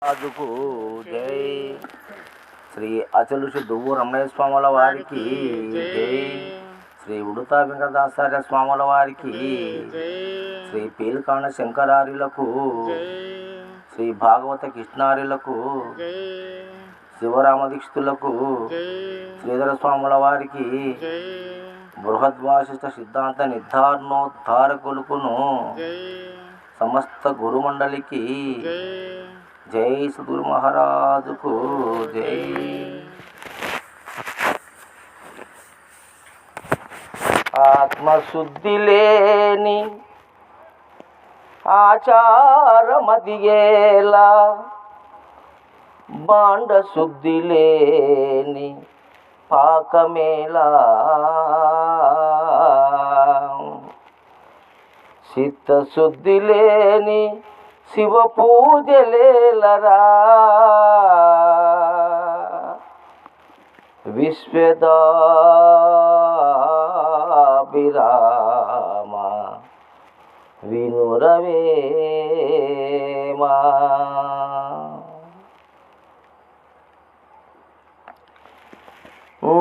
రాజుకు జై. శ్రీ అచలుషి దువ్వు రమణయ్య స్వాముల వారికి జై. శ్రీ ఉడుతా వెంకటాచార్య స్వాముల వారికి శ్రీ పీలకాండ శంకరార్యులకు శ్రీ భాగవత కృష్ణార్యులకు శివరామ దీక్షితులకు శ్రీధర స్వాముల వారికి బృహద్వాసిష్ట సిద్ధాంత నిర్ధారణోద్ధారకులకును సమస్త గురుమండలికి జై. సద్గురు మహారాజుకు జై. ఆత్మశుద్ధి లేని ఆచారమదిగేలా, బాండ శుద్ధి లేని పాకమేలా, చిత్తశుద్ధి లేని శివ పూజలేలరా, విశ్వదాభిరామ వినురవేమా.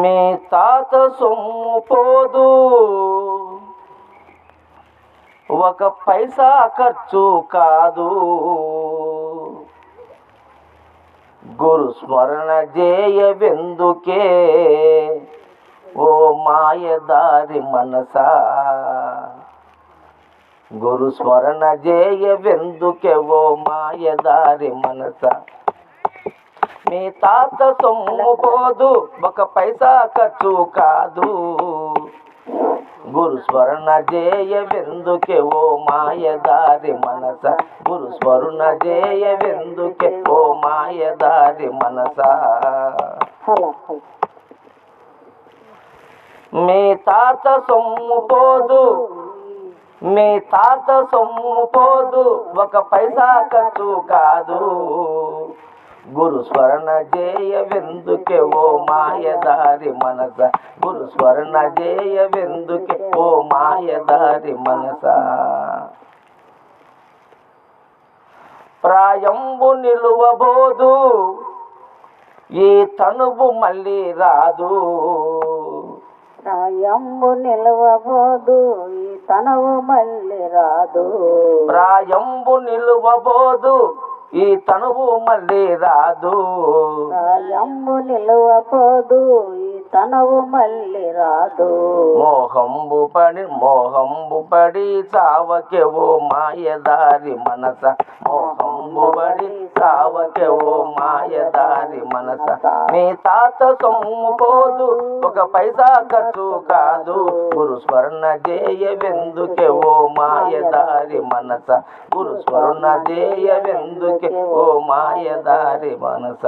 మీ తాత సొమ్ము పోదు, ఒక పైసా ఖర్చు కాదు, గురు స్మరణ చేయవెందుకే ఓ మాయదారి మనసా, గురు స్మరణ చేయవెందుకే ఓ మాయదారి మనసా. మీ తాత సొమ్ము పోదు, ఒక పైసా ఖర్చు కాదు, గురు స్మరణ చేయవెందుకే ఓ మాయదారి మనస, గురు స్మరణ చేయవెందుకే ఓ మాయదారి మనస. మీ తాత సొమ్ము పోదు, మీ తాత సొమ్ము పోదు, ఒక పైసా ఖర్చు కాదు, గురు స్మరణ చేయవెందుకే ఓ మాయదారి మనస, గురు స్మరణ చేయవెందుకే ఓ మాయదారి మనస. ప్రాయంబు నిలువబోదు, ఈ తనువు మళ్ళీ రాదు, ప్రాయంబు నిలువబోదు, ఈ తనువు మళ్ళీ రాదు, ప్రాయంబు నిలువబోదు, ఈ తనువు మళ్ళీ రాదు, ప్రాయంబు నిలువబోదు, ఈ తనువు మళ్ళీ రాదు. మోహంబు పడి చావకే ఓ మాయదారి మనస, మోహంబు పడి చావకే ఓ మాయదారి మనస. మీ తాత సొమ్ము పోదు, ఒక పైసా ఖర్చు కాదు, గురు స్మరణ చేయవెందుకే ఓ మాయదారి మనస, గురు స్మరణ చేయవెందుకే ఓ మాయదారి మనస.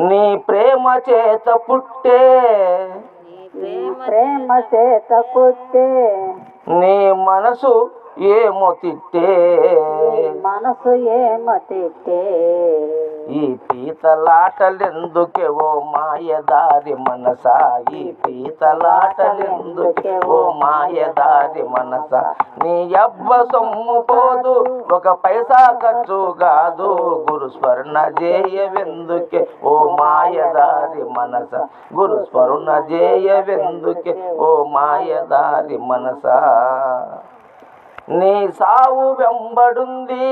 నీ ప్రేమ చేత పుట్టే, ప్రేమ చేత పుట్టే, నీ మనసు ఏమో తిట్టే, మనసు ఏమో తిట్టే, ఈ పీతలాటలెందుకే ఓ మాయదారి మనస, ఈ పీతలాటలెందుకే ఓ మాయదారి మనస. నీ అబ్బ సొమ్ము పోదు, ఒక పైసా ఖర్చు కాదు, గురు స్మరణ చేయవెందుకే ఓ మాయదారి మనస, గురు స్మరణ చేయవెందుకే ఓ మాయదారి మనస. నీ సావు వెంబడుంది,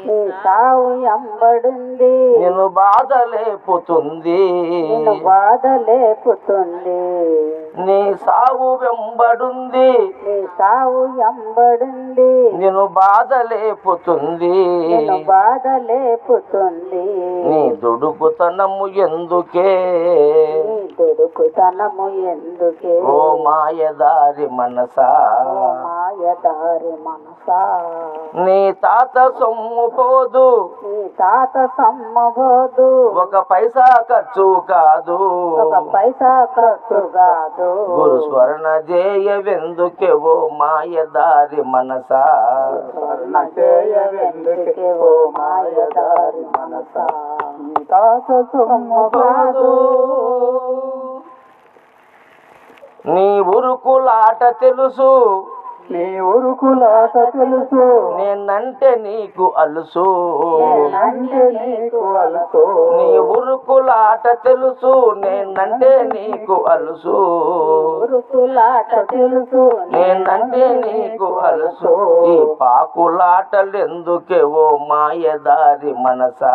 నీ సావు ఎంబడుంది, నేను బాధ లేపుతుంది, నిన్ను బాధ లేపుతుంది. నీ సావు వెంబడుంది, నీ సావు ఎంబడుంది, నేను బాధ లేపుతుంది, నిన్ను బాధ లేపుతుంది. నీ దుడుకుతనము ఎందుకే, నీ దుడుకుతనము ఎందుకే ఓ మాయదారి మనసా, ఓ మాయదారి మనసా. నీ తాత సొమ్ము పోదు, నీ తాత సమ్మబోదు, ఒక పైసా ఖర్చు కాదు, ఒక పైసా ఖర్చు కాదు, గురు స్మరణ చేయవెందుకే ఓ మాయదారి మనసా, స్వర్ణ చేయవెందుకే ఓ మాయదారి మనసా. నీ తాత సమ్మబోదు, నీ ఉరుకులాట తెలుసు, నీ ఉరుకులాట తెలుసు నేనంటే నీకు అలుసు అంటే నీకు అలుసు నీ ఉరుకులాట తెలుసు నేనంటే నీకు అలుసు ఉరుకులాట తెలుసు నేనంటే నీకు అలుసు ఈ పాకులాటలెందుకే ఓ మాయదారి మనసా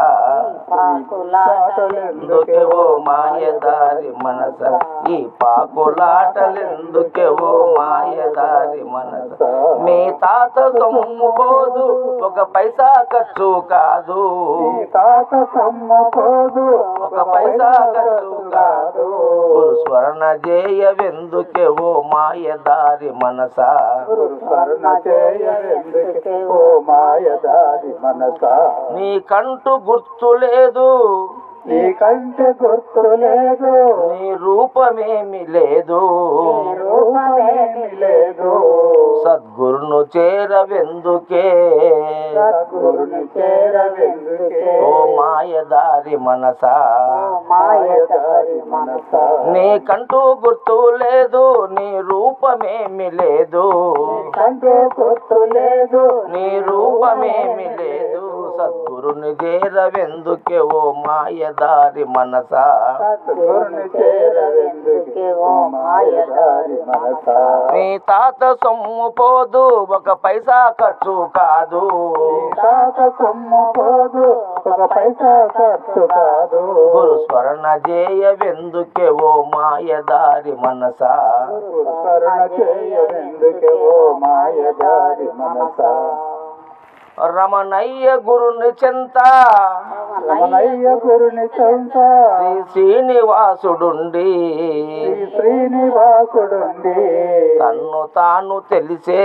ఎందుకే ఓ మాయదారి మనస ఈ పాకులాటలెందుకే ఓ మాయదారి మనస మీ తాత సొమ్ము పోదు ఒక పైసా ఖర్చు కాదు తాత సొమ్ము పోదు ఒక పైసా ఖర్చు కాదు స్మరణ చేయవెందుకే ఓ మాయదారి మనస స్మరణ చేయవెందుకే ఓ మాయదారి మనస నీకంటూ గుర్తు లేదు నీకంటే గుర్తు లేదు నీ రూపమేమి లేదు రూపమేమి లేదు సద్గురును చేరవెందుకే సద్గురుని చేరవెందుకే ఓ మాయదారి మనసా మాయదారి మనస నీకంటూ గుర్తు లేదు నీ రూపమేమి లేదు నీకంటే గుర్తు లేదు నీ రూపమేమి లేదు సద్గురుని చేరవెందుకే ఓ మాయదారి మనసా సద్గురుని చేరవెందుకే ఓ మాయదారి మనస నీ తాత సొమ్ము పోదు ఒక పైసా ఖర్చు కాదు తాత సొమ్ము పోదు ఒక పైసా ఖర్చు కాదు గురు స్మరణ చేయవెందుకే ఓ మాయదారి మనసా స్మరణ చేయవెందుకే ఓ మాయదారి మనస రమణయ్య గురుని చెంత రమణయ్య గురుని చెంత శ్రీ శ్రీనివాసుడుండి శ్రీనివాసుడుండి తన్ను తాను తెలిసే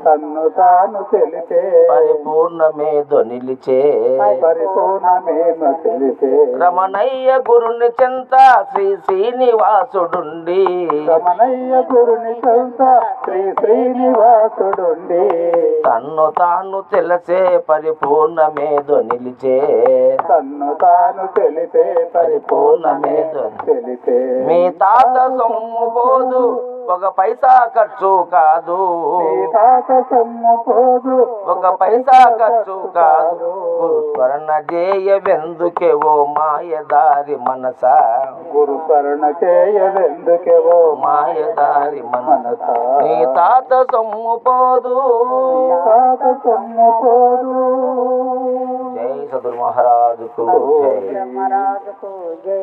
తన్ను తాను తెలిసే పరిపూర్ణమేదో నిలిచే పరిపూర్ణమేమో తెలిసే రమణయ్య గురుని చెంత శ్రీ శ్రీనివాసుడుండి రమణయ్య గురుని చెంత శ్రీనివాసుడుండి తన్ను తాను తెలిసే పరిపూర్ణమేదో నిలిచే తన్ను తాను తెలిసే పరిపూర్ణమేదో తెలిసే మీ తాత సొమ్ము పోదు ఒక పైసా ఖర్చు కాదు తాత సొమ్ము పోదు ఒక పైసా ఖర్చు కాదు గురు స్మరణ చేయవెందుకే ఓ మాయదారి మనసా గురు స్మరణ చేయవెందుకే ఓ మాయదారి మనస నీ తాత సొమ్ము పోదు తాత సొమ్ము పోదు జై సద్గురు మహారాజుకు జై మహారాజుకు జై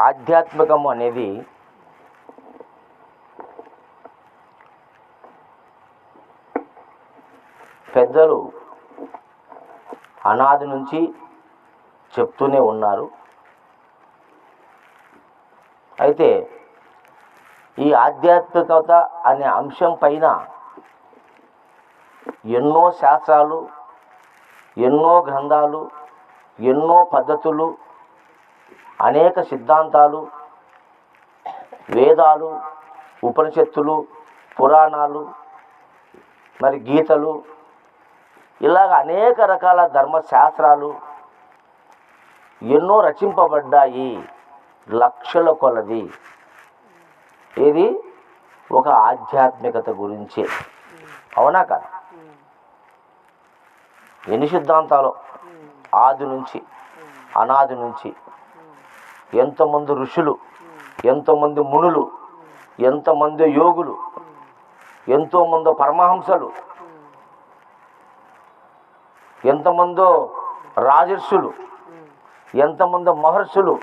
ఆధ్యాత్మికం అనేది పెద్దలు అనాది నుంచి చెప్తూనే ఉన్నారు. అయితే ఈ ఆధ్యాత్మికత అనే అంశం పైన ఎన్నో శాస్త్రాలు, ఎన్నో గ్రంథాలు, ఎన్నో పద్ధతులు, అనేక సిద్ధాంతాలు, వేదాలు, ఉపనిషత్తులు, పురాణాలు, మరి గీతలు, ఇలాగ అనేక రకాల ధర్మశాస్త్రాలు ఎన్నో రచింపబడ్డాయి. లక్షల కొలది. ఇది ఒక ఆధ్యాత్మికత గురించే. అవునా కదా? ఎన్ని సిద్ధాంతాలు ఆది నుంచి అనాది నుంచి ఎంతమంది ఋషులు, ఎంతోమంది మునులు, ఎంతమంది యోగులు, ఎంతోమంది పరమహంసలు, ఎంతమందో రాజర్షులు, ఎంతమంది మహర్షులు.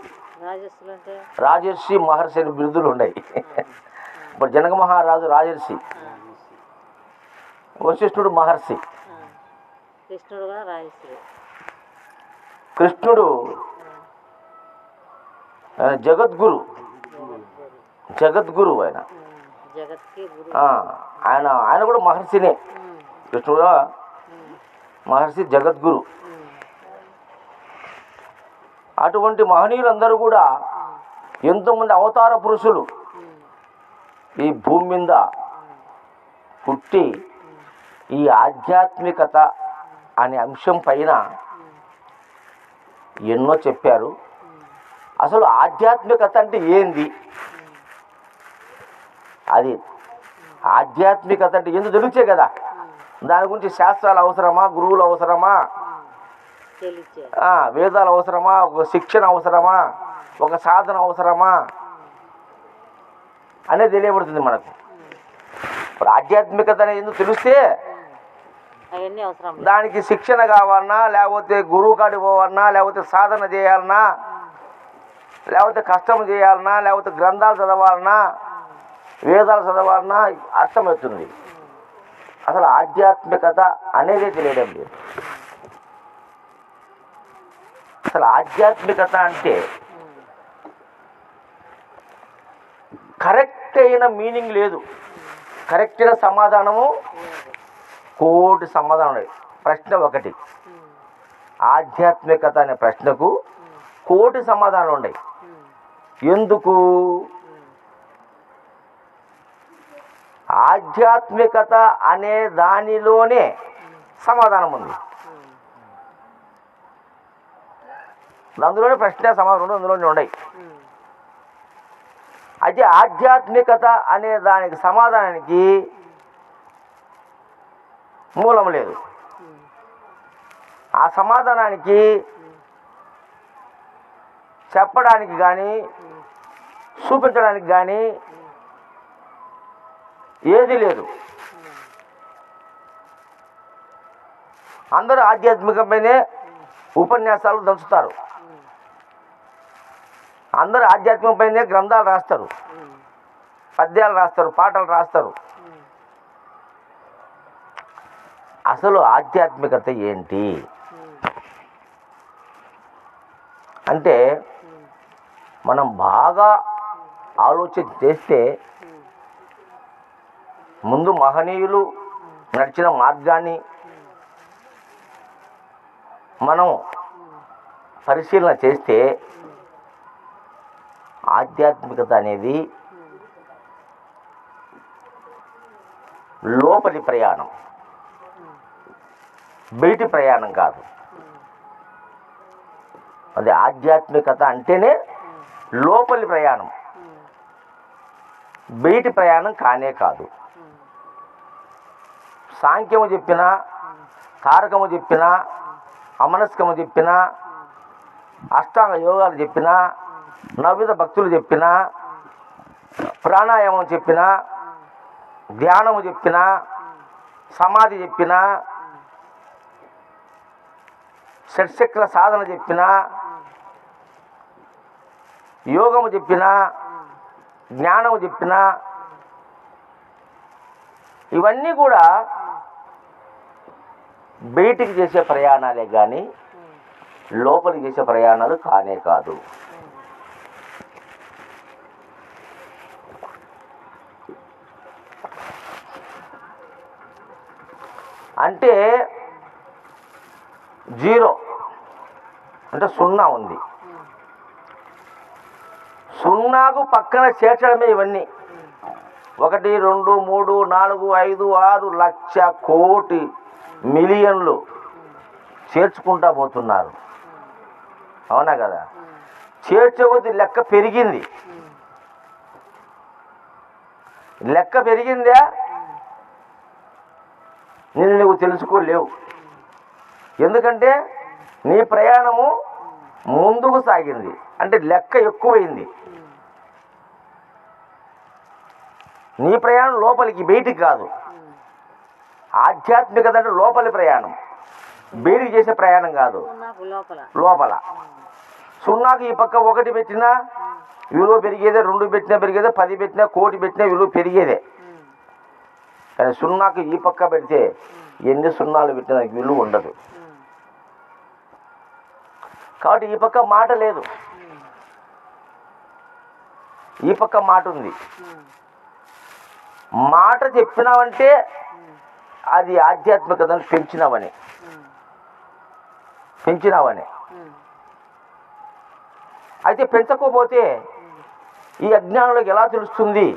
రాజర్షి మహర్షి అని బిరుదులు ఉన్నాయి. ఇప్పుడు జనక మహారాజు రాజర్షి, వశిష్ఠుడు మహర్షి, కృష్ణుడు జగద్గురు. జగద్గురు ఆయన ఆయన కూడా మహర్షినే. కృష్ణుడు మహర్షి, జగద్గురు. అటువంటి మహనీయులందరూ కూడా ఎంతోమంది అవతార పురుషులు ఈ భూమి మీద పుట్టి ఈ ఆధ్యాత్మికత అనే అంశం పైన ఎన్నో చెప్పారు. అసలు ఆధ్యాత్మికత అంటే ఏంది? అది ఆధ్యాత్మికత అంటే ఎందుకు తెలిసే కదా. దాని గురించి శాస్త్రాలు అవసరమా, గురువులు అవసరమా, వేదాలు అవసరమా, ఒక శిక్షణ అవసరమా, ఒక సాధన అవసరమా అనేది తెలియబడుతుంది మనకు. ఇప్పుడు ఆధ్యాత్మికత అనేది ఎందుకు తెలిస్తే దానికి శిక్షణ కావాలన్నా, లేకపోతే గురువు కాడికి పోవాలన్నా, లేకపోతే సాధన చేయాలన్నా, లేకపోతే కష్టం చేయాలన్నా, లేకపోతే గ్రంథాలు చదవాలన్నా, వేదాలు చదవాలన్నా అర్థమవుతుంది. అసలు ఆధ్యాత్మికత అనేదే తెలియడం లేదు. అసలు ఆధ్యాత్మికత అంటే కరెక్ట్ అయిన మీనింగ్ లేదు. కరెక్ట్ అయిన సమాధానము కోటి సమాధానం లేదు. ప్రశ్న ఒకటి, ఆధ్యాత్మికత అనే ప్రశ్నకు కోటి సమాధానాలు ఉన్నాయి. ఎందుకు? ఆధ్యాత్మికత అనే దానిలోనే సమాధానం ఉంది. అందులోనే ప్రశ్న సమాధానం అందులోనే ఉన్నాయి. అయితే ఆధ్యాత్మికత అనే దానికి సమాధానానికి మూలం లేదు. ఆ సమాధానానికి చెప్పడానికి కానీ చూపించడానికి కానీ ఏది లేదు. అందరూ ఆధ్యాత్మికమైనే ఉపన్యాసాలు దంచుతారు, అందరూ ఆధ్యాత్మికమైనే గ్రంథాలు రాస్తారు, పద్యాలు రాస్తారు, పాటలు రాస్తారు. అసలు ఆధ్యాత్మికత ఏంటి అంటే మనం బాగా ఆలోచన చేస్తే ముందు మహనీయులు నడిచిన మార్గాన్ని మనం పరిశీలన చేస్తే ఆధ్యాత్మికత అనేది లోపలి ప్రయాణం, బయటి ప్రయాణం కాదు. అది ఆధ్యాత్మికత అంటేనే లోపలి ప్రయాణం, బయటి ప్రయాణం కానే కాదు. సాంఖ్యము చెప్పినా, తారకము చెప్పినా, అమనస్కము చెప్పినా, అష్టాంగ యోగాలు చెప్పినా, నవవిధ భక్తులు చెప్పినా, ప్రాణాయామం చెప్పినా, ధ్యానము చెప్పినా, సమాధి చెప్పినా, షట్చక్ర సాధన చెప్పినా, యోగము చెప్పినా, జ్ఞానము చెప్పినా, ఇవన్నీ కూడా బయటికి చేసే ప్రయాణాలే కానీ లోపలికి చేసే ప్రయాణాలు కానే కాదు. అంటే జీరో అంటే సున్నా ఉంది, సున్నాకు పక్కన చేర్చడమే ఇవన్నీ. 1, 2, 3, 4, 5, 6 లక్ష కోటి మిలియన్లు చేర్చుకుంటా పోతున్నారు. అవునా కదా? చేర్చకొద్ది లెక్క పెరిగింది. లెక్క పెరిగిందా నువ్వు తెలుసుకోలేవు. ఎందుకంటే నీ ప్రయాణము ముందుకు సాగింది అంటే లెక్క ఎక్కువైంది. నీ ప్రయాణం లోపలికి, బయటికి కాదు. ఆధ్యాత్మికత అంటే లోపలి ప్రయాణం, బయటికి చేసే ప్రయాణం కాదు, లోపల. సున్నాకు ఈ పక్క 1 పెట్టినా విలువ పెరిగేదే, 2 పెట్టినా పెరిగేదే, 10 పెట్టినా, 1,00,00,000 పెట్టినా విలువ పెరిగేదే. కానీ సున్నాకు ఈ పక్క పెడితే ఎన్ని సున్నాలు పెట్టినా విలువ ఉండదు. కాబట్టి ఈ పక్క మాట లేదు, ఈ పక్క మాట ఉంది. మాట చెప్పినావంటే అది ఆధ్యాత్మికతను పెంచినావని. అయితే పెంచకపోతే ఈ అజ్ఞానంలోకి ఎలా తెలుస్తుంది?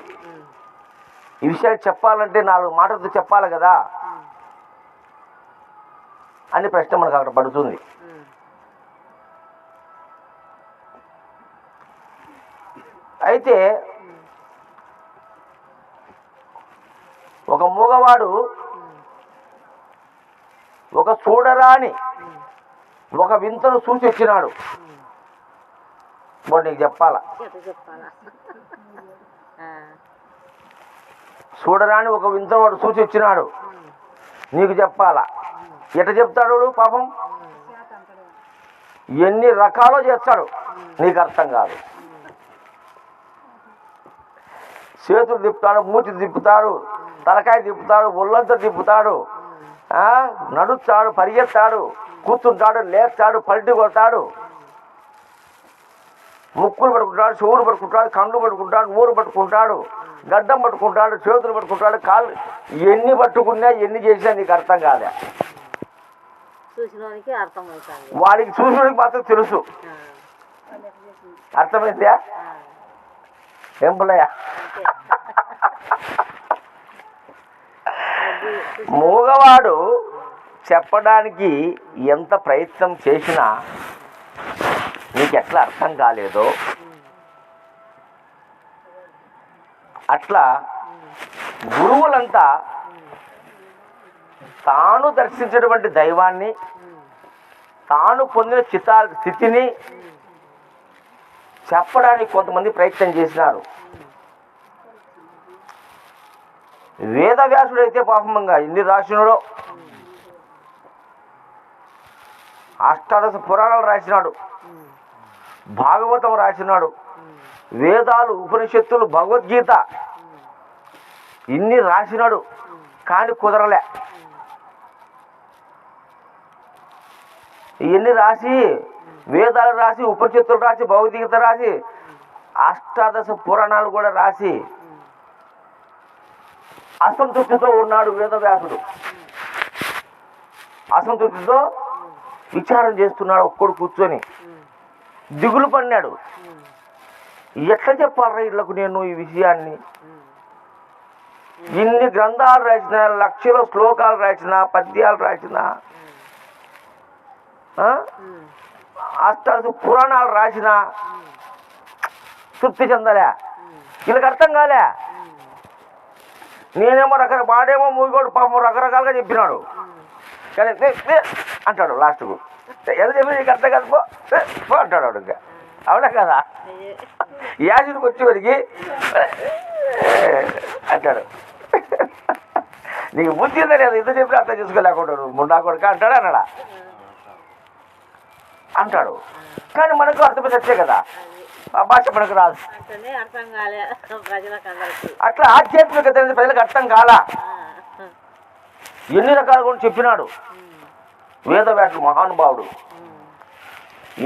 ఈ విషయాలు చెప్పాలంటే 4 మాటలతో చెప్పాలి కదా అని ప్రశ్న మనకు అక్కడ పడుతుంది. అయితే ఒక మూగవాడు ఒక చూడరాని ఒక వింతను చూసి వచ్చినాడు. ఇప్పుడు నీకు చెప్పాలా, చూడరాని ఒక వింతను వాడు చూసి వచ్చినాడు, నీకు చెప్పాలా. ఎట చెప్తాడు పాపం, ఎన్ని రకాలో చేస్తాడు నీకు అర్థం కాదు. చేతులు తిప్పుతాడు, మూతి తిప్పుతాడు, తలకాయ తిప్పుతాడు, ఒళ్ళంతా తిప్పుతాడు, నడుస్తాడు, పరిగెత్తాడు, కూర్చుంటాడు, లేస్తాడు, పల్టి కొడతాడు, ముక్కులు పట్టుకుంటాడు, చెవులు పట్టుకుంటాడు, కండ్లు పట్టుకుంటాడు, ఊరు పట్టుకుంటాడు, గడ్డం పట్టుకుంటాడు, చేతులు పట్టుకుంటాడు, కాళ్ళు, ఎన్ని పట్టుకున్నా ఎన్ని చేసినా నీకు అర్థం కాదా. వాడికి చూసినోడికి మాత్రం తెలుసు. అర్థమైందా ఏం పుల్లయ్య? మూగవాడు చెప్పడానికి ఎంత ప్రయత్నం చేసినా నీకు ఎట్లా అర్థం కాలేదో అట్లా గురువులంతా తాను దర్శించినటువంటి దైవాన్ని, తాను పొందిన స్థితిని చెప్పడానికి కొంతమంది ప్రయత్నం చేసినారు. వేదవ్యాసుడైతే పాపంగా ఎన్ని రాసినాడో, అష్టాదశ పురాణాలు రాసినాడు, భాగవతం రాసినాడు, వేదాలు, ఉపనిషత్తులు, భగవద్గీత ఇన్ని రాసినాడు. కానీ కుదరలే. ఇవన్నీ రాసి, వేదాలు రాసి, ఉపనిషత్తులు రాసి, భగవద్గీత రాసి, అష్టాదశ పురాణాలు కూడా రాసి అసంతృప్తితో ఉన్నాడు వేదవ్యాసుడు. అసంతృప్తితో విచారం చేస్తున్నాడు. ఒక్కడు కూర్చొని దిగులు పడినాడు. ఎట్లా చెప్పాలరా ఇళ్లకు నేను ఈ విషయాన్ని? ఇన్ని గ్రంథాలు రాసిన, లక్షల శ్లోకాలు రాసిన, పద్యాలు రాసిన, అష్టాదశ పురాణాలు రాసిన తృప్తి చెందలే. వీళ్ళకి అర్థం కాలే. నేనేమో వాడేమో మూగోడు పాపం రకరకాలుగా చెప్పినాడు. కానీ అంటాడు లాస్ట్కు, ఏదో చెప్పి నీకు అర్థం కాదు పో అంటాడు వాడు. ఇంకా అవునా కదా? యాసిడ్కి వచ్చేవాడికి అంటాడు, నీకు బుద్ధి ఉందా లేదా, ఇంత చెప్పి అర్థం చేసుకోలేకుంటాడు ముండా కొడుక అంటాడు. అంటాడు కానీ మనకు అర్థమైతే వచ్చే కదా, ఆ భాష మనకు రాదు. అట్లా ఆధ్యాత్మికత అనేది ప్రజలకు అర్థం కాలా. ఎన్ని రకాలుగా చెప్పినాడు వేదవ్యాసుడు మహానుభావుడు.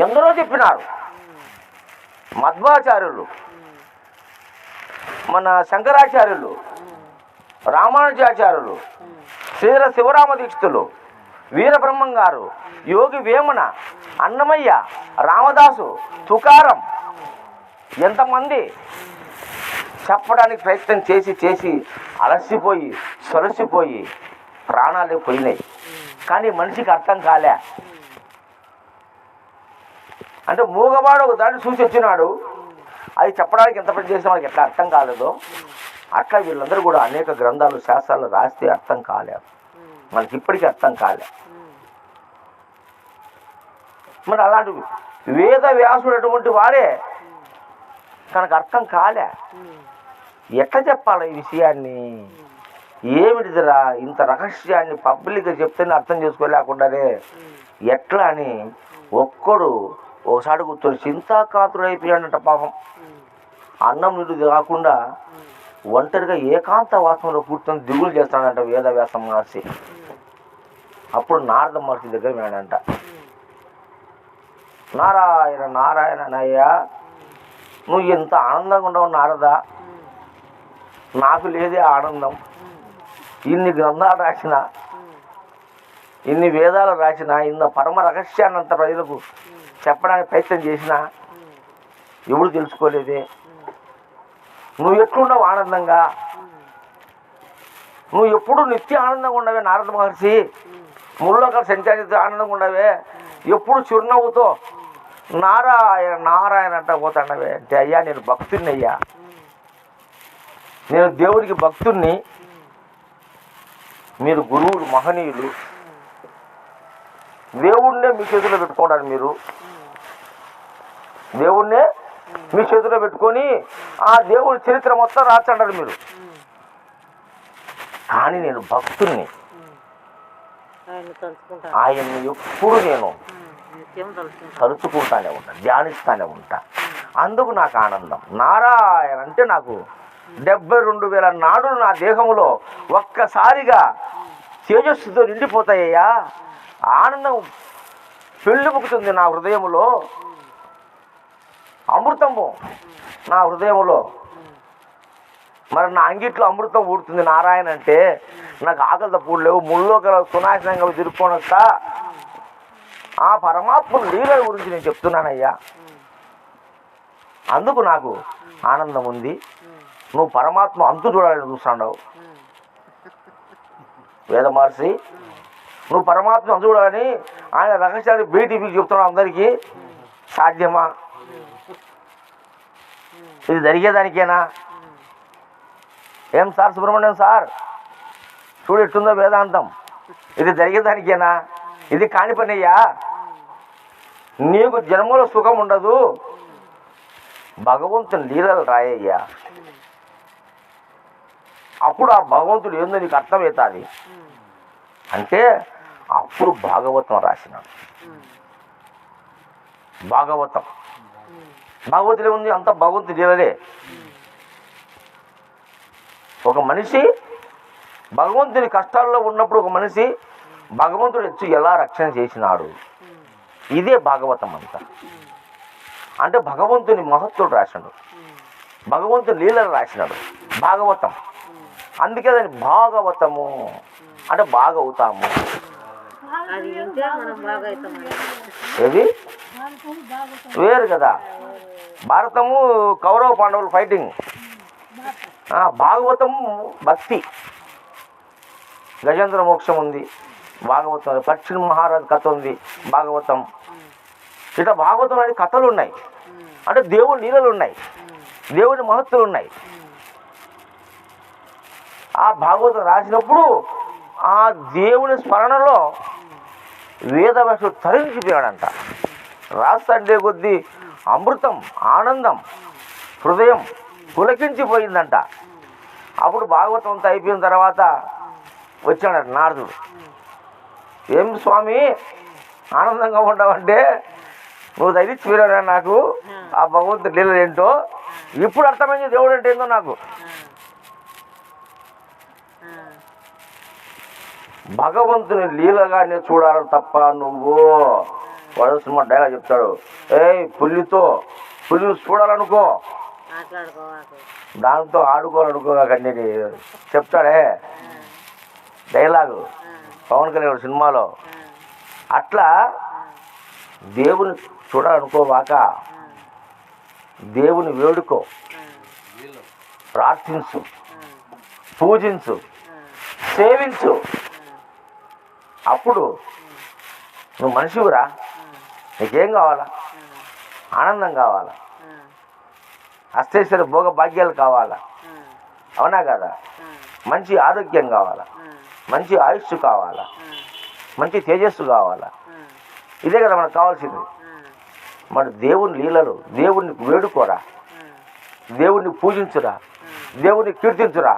ఎందరో చెప్పినారు. మధ్వాచార్యులు, మన శంకరాచార్యులు, రామానుజాచార్యులు, శ్రీర శివరామ దీక్షితులు, వీరబ్రహ్మం గారు, యోగి వేమన, అన్నమయ్య, రామదాసు, తుకారం, ఎంతమంది చెప్పడానికి ప్రయత్నం చేసి చేసి అలసిపోయి సొలసిపోయి ప్రాణాలే పోయినాయి. కానీ మనిషికి అర్థం కాలే. అంటే మూగవాడు ఒక దాన్ని చూసి వచ్చినాడు, అది చెప్పడానికి ఎంత పని చేసిన వాళ్ళకి ఎట్లా అర్థం కాలేదో అట్లా వీళ్ళందరూ కూడా అనేక గ్రంథాలు, శాస్త్రాలు రాస్తే అర్థం కాలేదు. మనకి ఇప్పటికీ అర్థం కాలే. మరి అలాంటి వేద వ్యాసుడు అటువంటి వాడే తనకు అర్థం కాలే. ఎట్లా చెప్పాలి ఈ విషయాన్ని? ఏమిటిదిరా ఇంత రహస్యాన్ని పబ్లిక్గా చెప్తేనే అర్థం చేసుకోలేకుండానే ఎట్లా అని ఒక్కడు ఒకసారి కూర్చొని చింతాకాతుడు అయిపోయాడంట పాపం. అన్నం నీరు కాకుండా ఒంటరిగా ఏకాంత వాసంలో కూర్చొని దిగులు చేస్తాడంట వేదవ్యాసం మహర్షి. అప్పుడు నారద మహర్షి దగ్గర విన్నాడంట, నారాయణ నారాయణ అయ్యా, నువ్వు ఎంత ఆనందంగా ఉండవు నారదా, నాకు లేదే ఆనందం. ఇన్ని గ్రంథాలు రాసిన, ఇన్ని వేదాలు రాసిన, ఇన్న పరమ రహస్యాన్ని అంత ప్రజలకు చెప్పడానికి ప్రయత్నం చేసిన ఎవడు తెలుసుకోలేదే. నువ్వు ఎట్లున్నావు ఆనందంగా, నువ్వు ఎప్పుడు నిత్య ఆనందంగా ఉండవే నారద మహర్షి, ముల్లోకాలు సంచారిత ఆనందంగా ఉండవే, ఎప్పుడు చిరునవ్వుతో నారాయణ నారాయణ అంట పోతాండవే అంటే, అయ్యా నేను భక్తుడిని అయ్యా, నేను దేవుడికి భక్తుడిని, మీరు గురువులు మహనీయులు, దేవుణ్ణే మీ చేతిలో పెట్టుకోవడానికి మీరు దేవుణ్ణే మీ చేతిలో పెట్టుకొని ఆ దేవుడి చరిత్ర మొత్తం రాచంటారు మీరు. కానీ నేను భక్తుణ్ణి, ఆయన్ని ఎప్పుడు నేను తలుచుకుంటానే ఉంటా, ధ్యానిస్తానే ఉంటా. అందుకు నాకు ఆనందం. నారాయణ అంటే నాకు 72,000 నాడులు నా దేహంలో ఒక్కసారిగా తేజస్సుతో నిండిపోతాయ్యా. ఆనందం పెళ్ళిపుకుతుంది నా హృదయంలో, అమృతము నా హృదయంలో. మరి నా అంగిట్లో అమృతం ఊడుతుంది నారాయణ అంటే. నాకు ఆకలి తప్పుడు లేవు, ముళ్ళో గల సునాశనంగా తిరుక్కోనొస్తా. ఆ పరమాత్మ లీలల గురించి నేను చెప్తున్నానయ్యా. అందుకు నాకు ఆనందం ఉంది. నువ్వు పరమాత్మ అంతు చూడాలని చూస్తున్నావు వేద మహర్షి, నువ్వు పరమాత్మ అంతు చూడాలని ఆయన రహస్యాన్ని బీటీపీకి చెప్తున్నావు. అందరికీ సాధ్యమా? ఇది జరిగేదానికేనా? ఏం సార్ సుబ్రహ్మణ్యం సార్, చూడు ఎట్టుందో వేదాంతం. ఇది జరిగేదానికేనా? ఇది కాని పనయ్యా. నీకు జన్మలో సుఖం ఉండదు, భగవంతుని లీలలు రాయ్యా. అప్పుడు ఆ భగవంతుడు ఏందో నీకు అర్థమవుతుంది. అంటే అప్పుడు భాగవతం రాసినాడు. భాగవతులే ఉంది, అంత భగవంతుడి లీలలే. ఒక మనిషి భగవంతుని కష్టాల్లో ఉన్నప్పుడు ఒక మనిషి భగవంతుడు వచ్చి ఎలా రక్షణ చేసినాడు, ఇదే భాగవతం అంతా. అంటే భగవంతుని మహత్తుడు రాసినాడు, భగవంతుని లీలలు రాసినాడు భాగవతం. అందుకే దాన్ని భాగవతము అంటే బాగా అవుతాము. ఏది వేరు కదా. భారతము కౌరవ పాండవులు ఫైటింగ్, భాగవతము భక్తి. గజేంద్ర మోక్షం ఉంది భాగవతం, పశ్చిమ మహారాజు కథ ఉంది భాగవతం. ఇట్లా భాగవతం అనే కథలు ఉన్నాయి. అంటే దేవుని లీలలు ఉన్నాయి, దేవుని మహత్తులు ఉన్నాయి. ఆ భాగవతం రాసినప్పుడు ఆ దేవుని స్మరణలో వేదవ్యాసుడు తరించిపోయాడంట. రాస్తాండే కొద్దీ అమృతం, ఆనందం, హృదయం పులకించిపోయిందంట. అప్పుడు భాగవతం అంతా అయిపోయిన తర్వాత వచ్చాడట నారదుడు. ఏం స్వామి ఆనందంగా ఉండవంటే, నువ్వు తగిలిచ్చిపోయాడా నాకు ఆ భగవంతుడి లీలలు ఏంటో. ఇప్పుడు అర్థమైంది దేవుడు అంటే ఏందో నాకు. భగవంతుని లీలగానే చూడాలని తప్ప నువ్వు వాడు సినిమా డైలాగ్ చెప్తాడు, పులిని చూడాలనుకో, దాంతో ఆడుకోవాలనుకో కానీ చెప్తాడే డైలాగు పవన్ కళ్యాణ్ సినిమాలో. అట్లా దేవుని చూడాలనుకోవాక దేవుని వేడుకో, ప్రార్థించు, పూజించు, సేవించు. అప్పుడు నువ్వు మనిషివురా. నీకేం కావాలా? ఆనందం కావాలా, అష్టైశ్వర్య భోగ భాగ్యాలు కావాలా, అవునా కదా? మంచి ఆరోగ్యం కావాలా, మంచి ఆయుష్ కావాలా, మంచి తేజస్సు కావాలా. ఇదే కదా మనకు కావాల్సింది. మన దేవుని లీలలు, దేవుణ్ణి వేడుకోరా, దేవుణ్ణి పూజించురా, దేవుణ్ణి కీర్తించురా.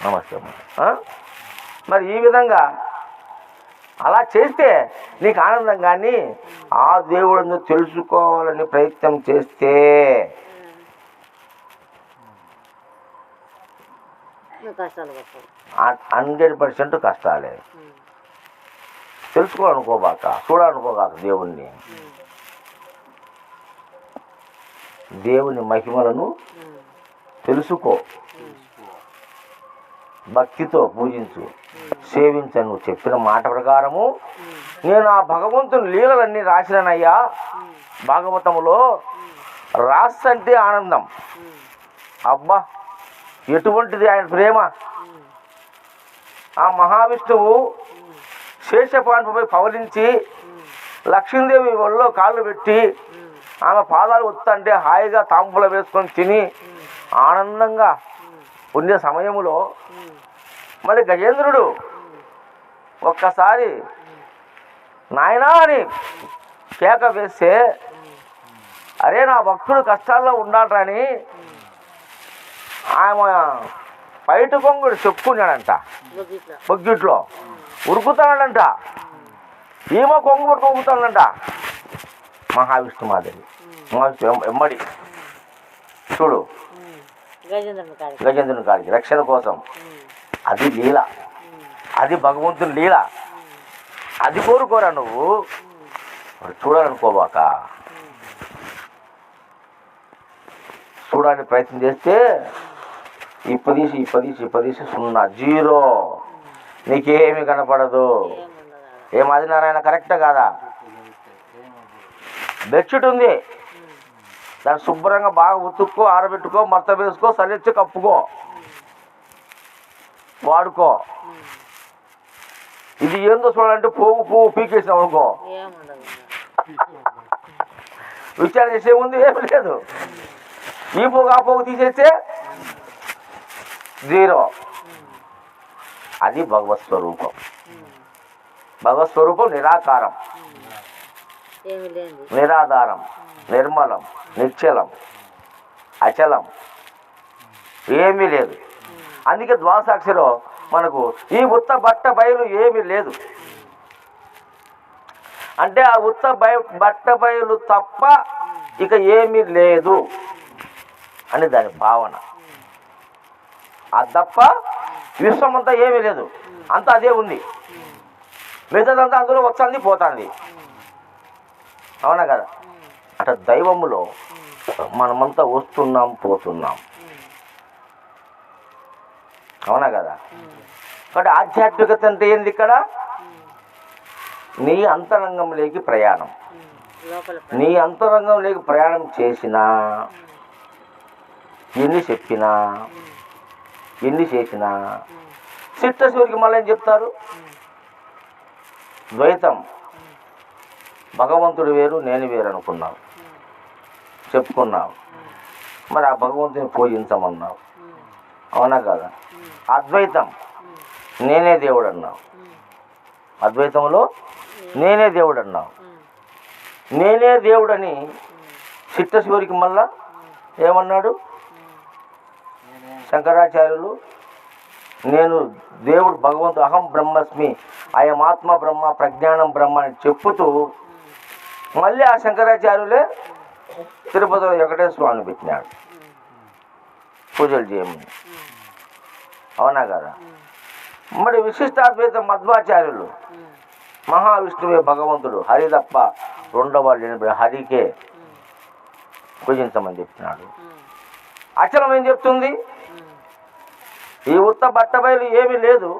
నమస్తే. మరి ఈ విధంగా అలా చేస్తే నీకు ఆనందం. కానీ ఆ దేవుడిని తెలుసుకోవాలని ప్రయత్నం చేస్తే 100% కష్టాలే. తెలుసుకోవాలనుకోబాక, చూడాలనుకోగాక దేవుణ్ణి, దేవుని మహిమలను తెలుసుకో, భక్తితో పూజించు, సేవించను. నువ్వు చెప్పిన మాట ప్రకారము నేను ఆ భగవంతుని లీలలన్నీ రాసినయ్యా. భాగవతములో రాస్తంటే ఆనందం. అబ్బా ఎటువంటిది ఆయన ప్రేమ. ఆ మహావిష్ణువు శేషపాన్పుపై పవలించి లక్ష్మీదేవి ఒళ్ళో కాళ్ళు పెట్టి ఆమె పాదాలు ఒత్తంటే హాయిగా తాంబూల వేసుకొని తిని ఆనందంగా ఉండే సమయంలో మళ్ళీ గజేంద్రుడు ఒక్కసారి నాయనా అని కేక వేస్తే అరే నా భక్తుడు కష్టాల్లో ఉండాలని ఆమె బయట కొంగుడు చెప్పుకున్నాడంట. బొగ్గిట్లో ఉరుకుతాడంట. ఈమె కొంగు పట్టుకు ఉరుకుతాడంట. మహావిష్ణుమాదేవి ఎమ్మడి చూడు గజేంద్రుని కాడికి రక్షణ కోసం. అది లీల, అది భగవంతుని లీల. అది కోరుకోరా నువ్వు, చూడాలనుకోబాక. చూడాలని ప్రయత్నం చేస్తే ఇప్పదీసి 0 0 నీకేమి కనపడదు. ఏం ఆదినారాయణ కరెక్టా కాదా? బెడ్షీట్ ఉంది, దాన్ని శుభ్రంగా బాగా ఉతుక్కో, ఆరబెట్టుకో, మడత వేసుకో, సలిచ్చి కప్పుకో, వాడుకో. ఇది ఏందో చూడాలంటే పువ్వు పీకేసినావు అనుకో, విచారణ చేసే ముందు ఏమి లేదు. ఈ పోగు ఆ పోగు తీసేస్తే 0. అది భగవత్ స్వరూపం. భగవత్ స్వరూపం నిరాకారం, నిరాధారం, నిర్మలం, నిశ్చలం, అచలం, ఏమీ లేదు. అందుకే ద్వాసాక్షిలో మనకు ఈ ఉత్త బట్ట బయలు ఏమీ లేదు అంటే ఆ ఉత్త బట్ట బయలు తప్ప ఇక ఏమీ లేదు అని దాని భావన. అది తప్ప విశ్వం అంతా ఏమీ లేదు, అంతా అదే ఉంది. మిగతాదంతా అందులో వస్తుంది పోతుంది. అవునా కదా? అట దైవములో మనమంతా వస్తున్నాం పోతున్నాం. అవునా కదా? కాబట్టి ఆధ్యాత్మికత అంటే ఏంది? ఇక్కడ నీ అంతరంగంలోకి ప్రయాణం. నీ అంతరంగంలోకి ప్రయాణం చేసినా, ఎన్ని చెప్పినా, ఎన్ని చేసినా చిత్తశివుడికి మళ్ళీ ఏం చెప్తారు? ద్వైతం, భగవంతుడు వేరు నేను వేరు అనుకున్నావు, చెప్పుకున్నావు. మరి ఆ భగవంతుని పూజించమన్నావు. అవునా కదా? అద్వైతం, నేనే దేవుడు అన్నావు. అద్వైతంలో నేనే దేవుడు అన్నావు. నేనే దేవుడని చిత్తశివుడికి మళ్ళా ఏమన్నాడు? శంకరాచార్యులు నేను దేవుడు భగవంతుడు అహం బ్రహ్మస్మి, అయం ఆత్మ బ్రహ్మ, ప్రజ్ఞానం బ్రహ్మ అని చెప్పుతూ మళ్ళీ ఆ శంకరాచార్యులే తిరుపతిలో వెంకటేశ్వర స్వామిని పెట్టినాడు పూజలు చేయమని. అవునా కదా? మరి విశిష్టాద్వైత మధ్వాచార్యులు మహావిష్ణువే భగవంతుడు, హరి తప్ప రెండవ హరికే పూజించమని చెప్తున్నాడు. అచలం ఏం చెప్తుంది? ఈ ఉత్త బట్టబయలు ఏమీ లేదు,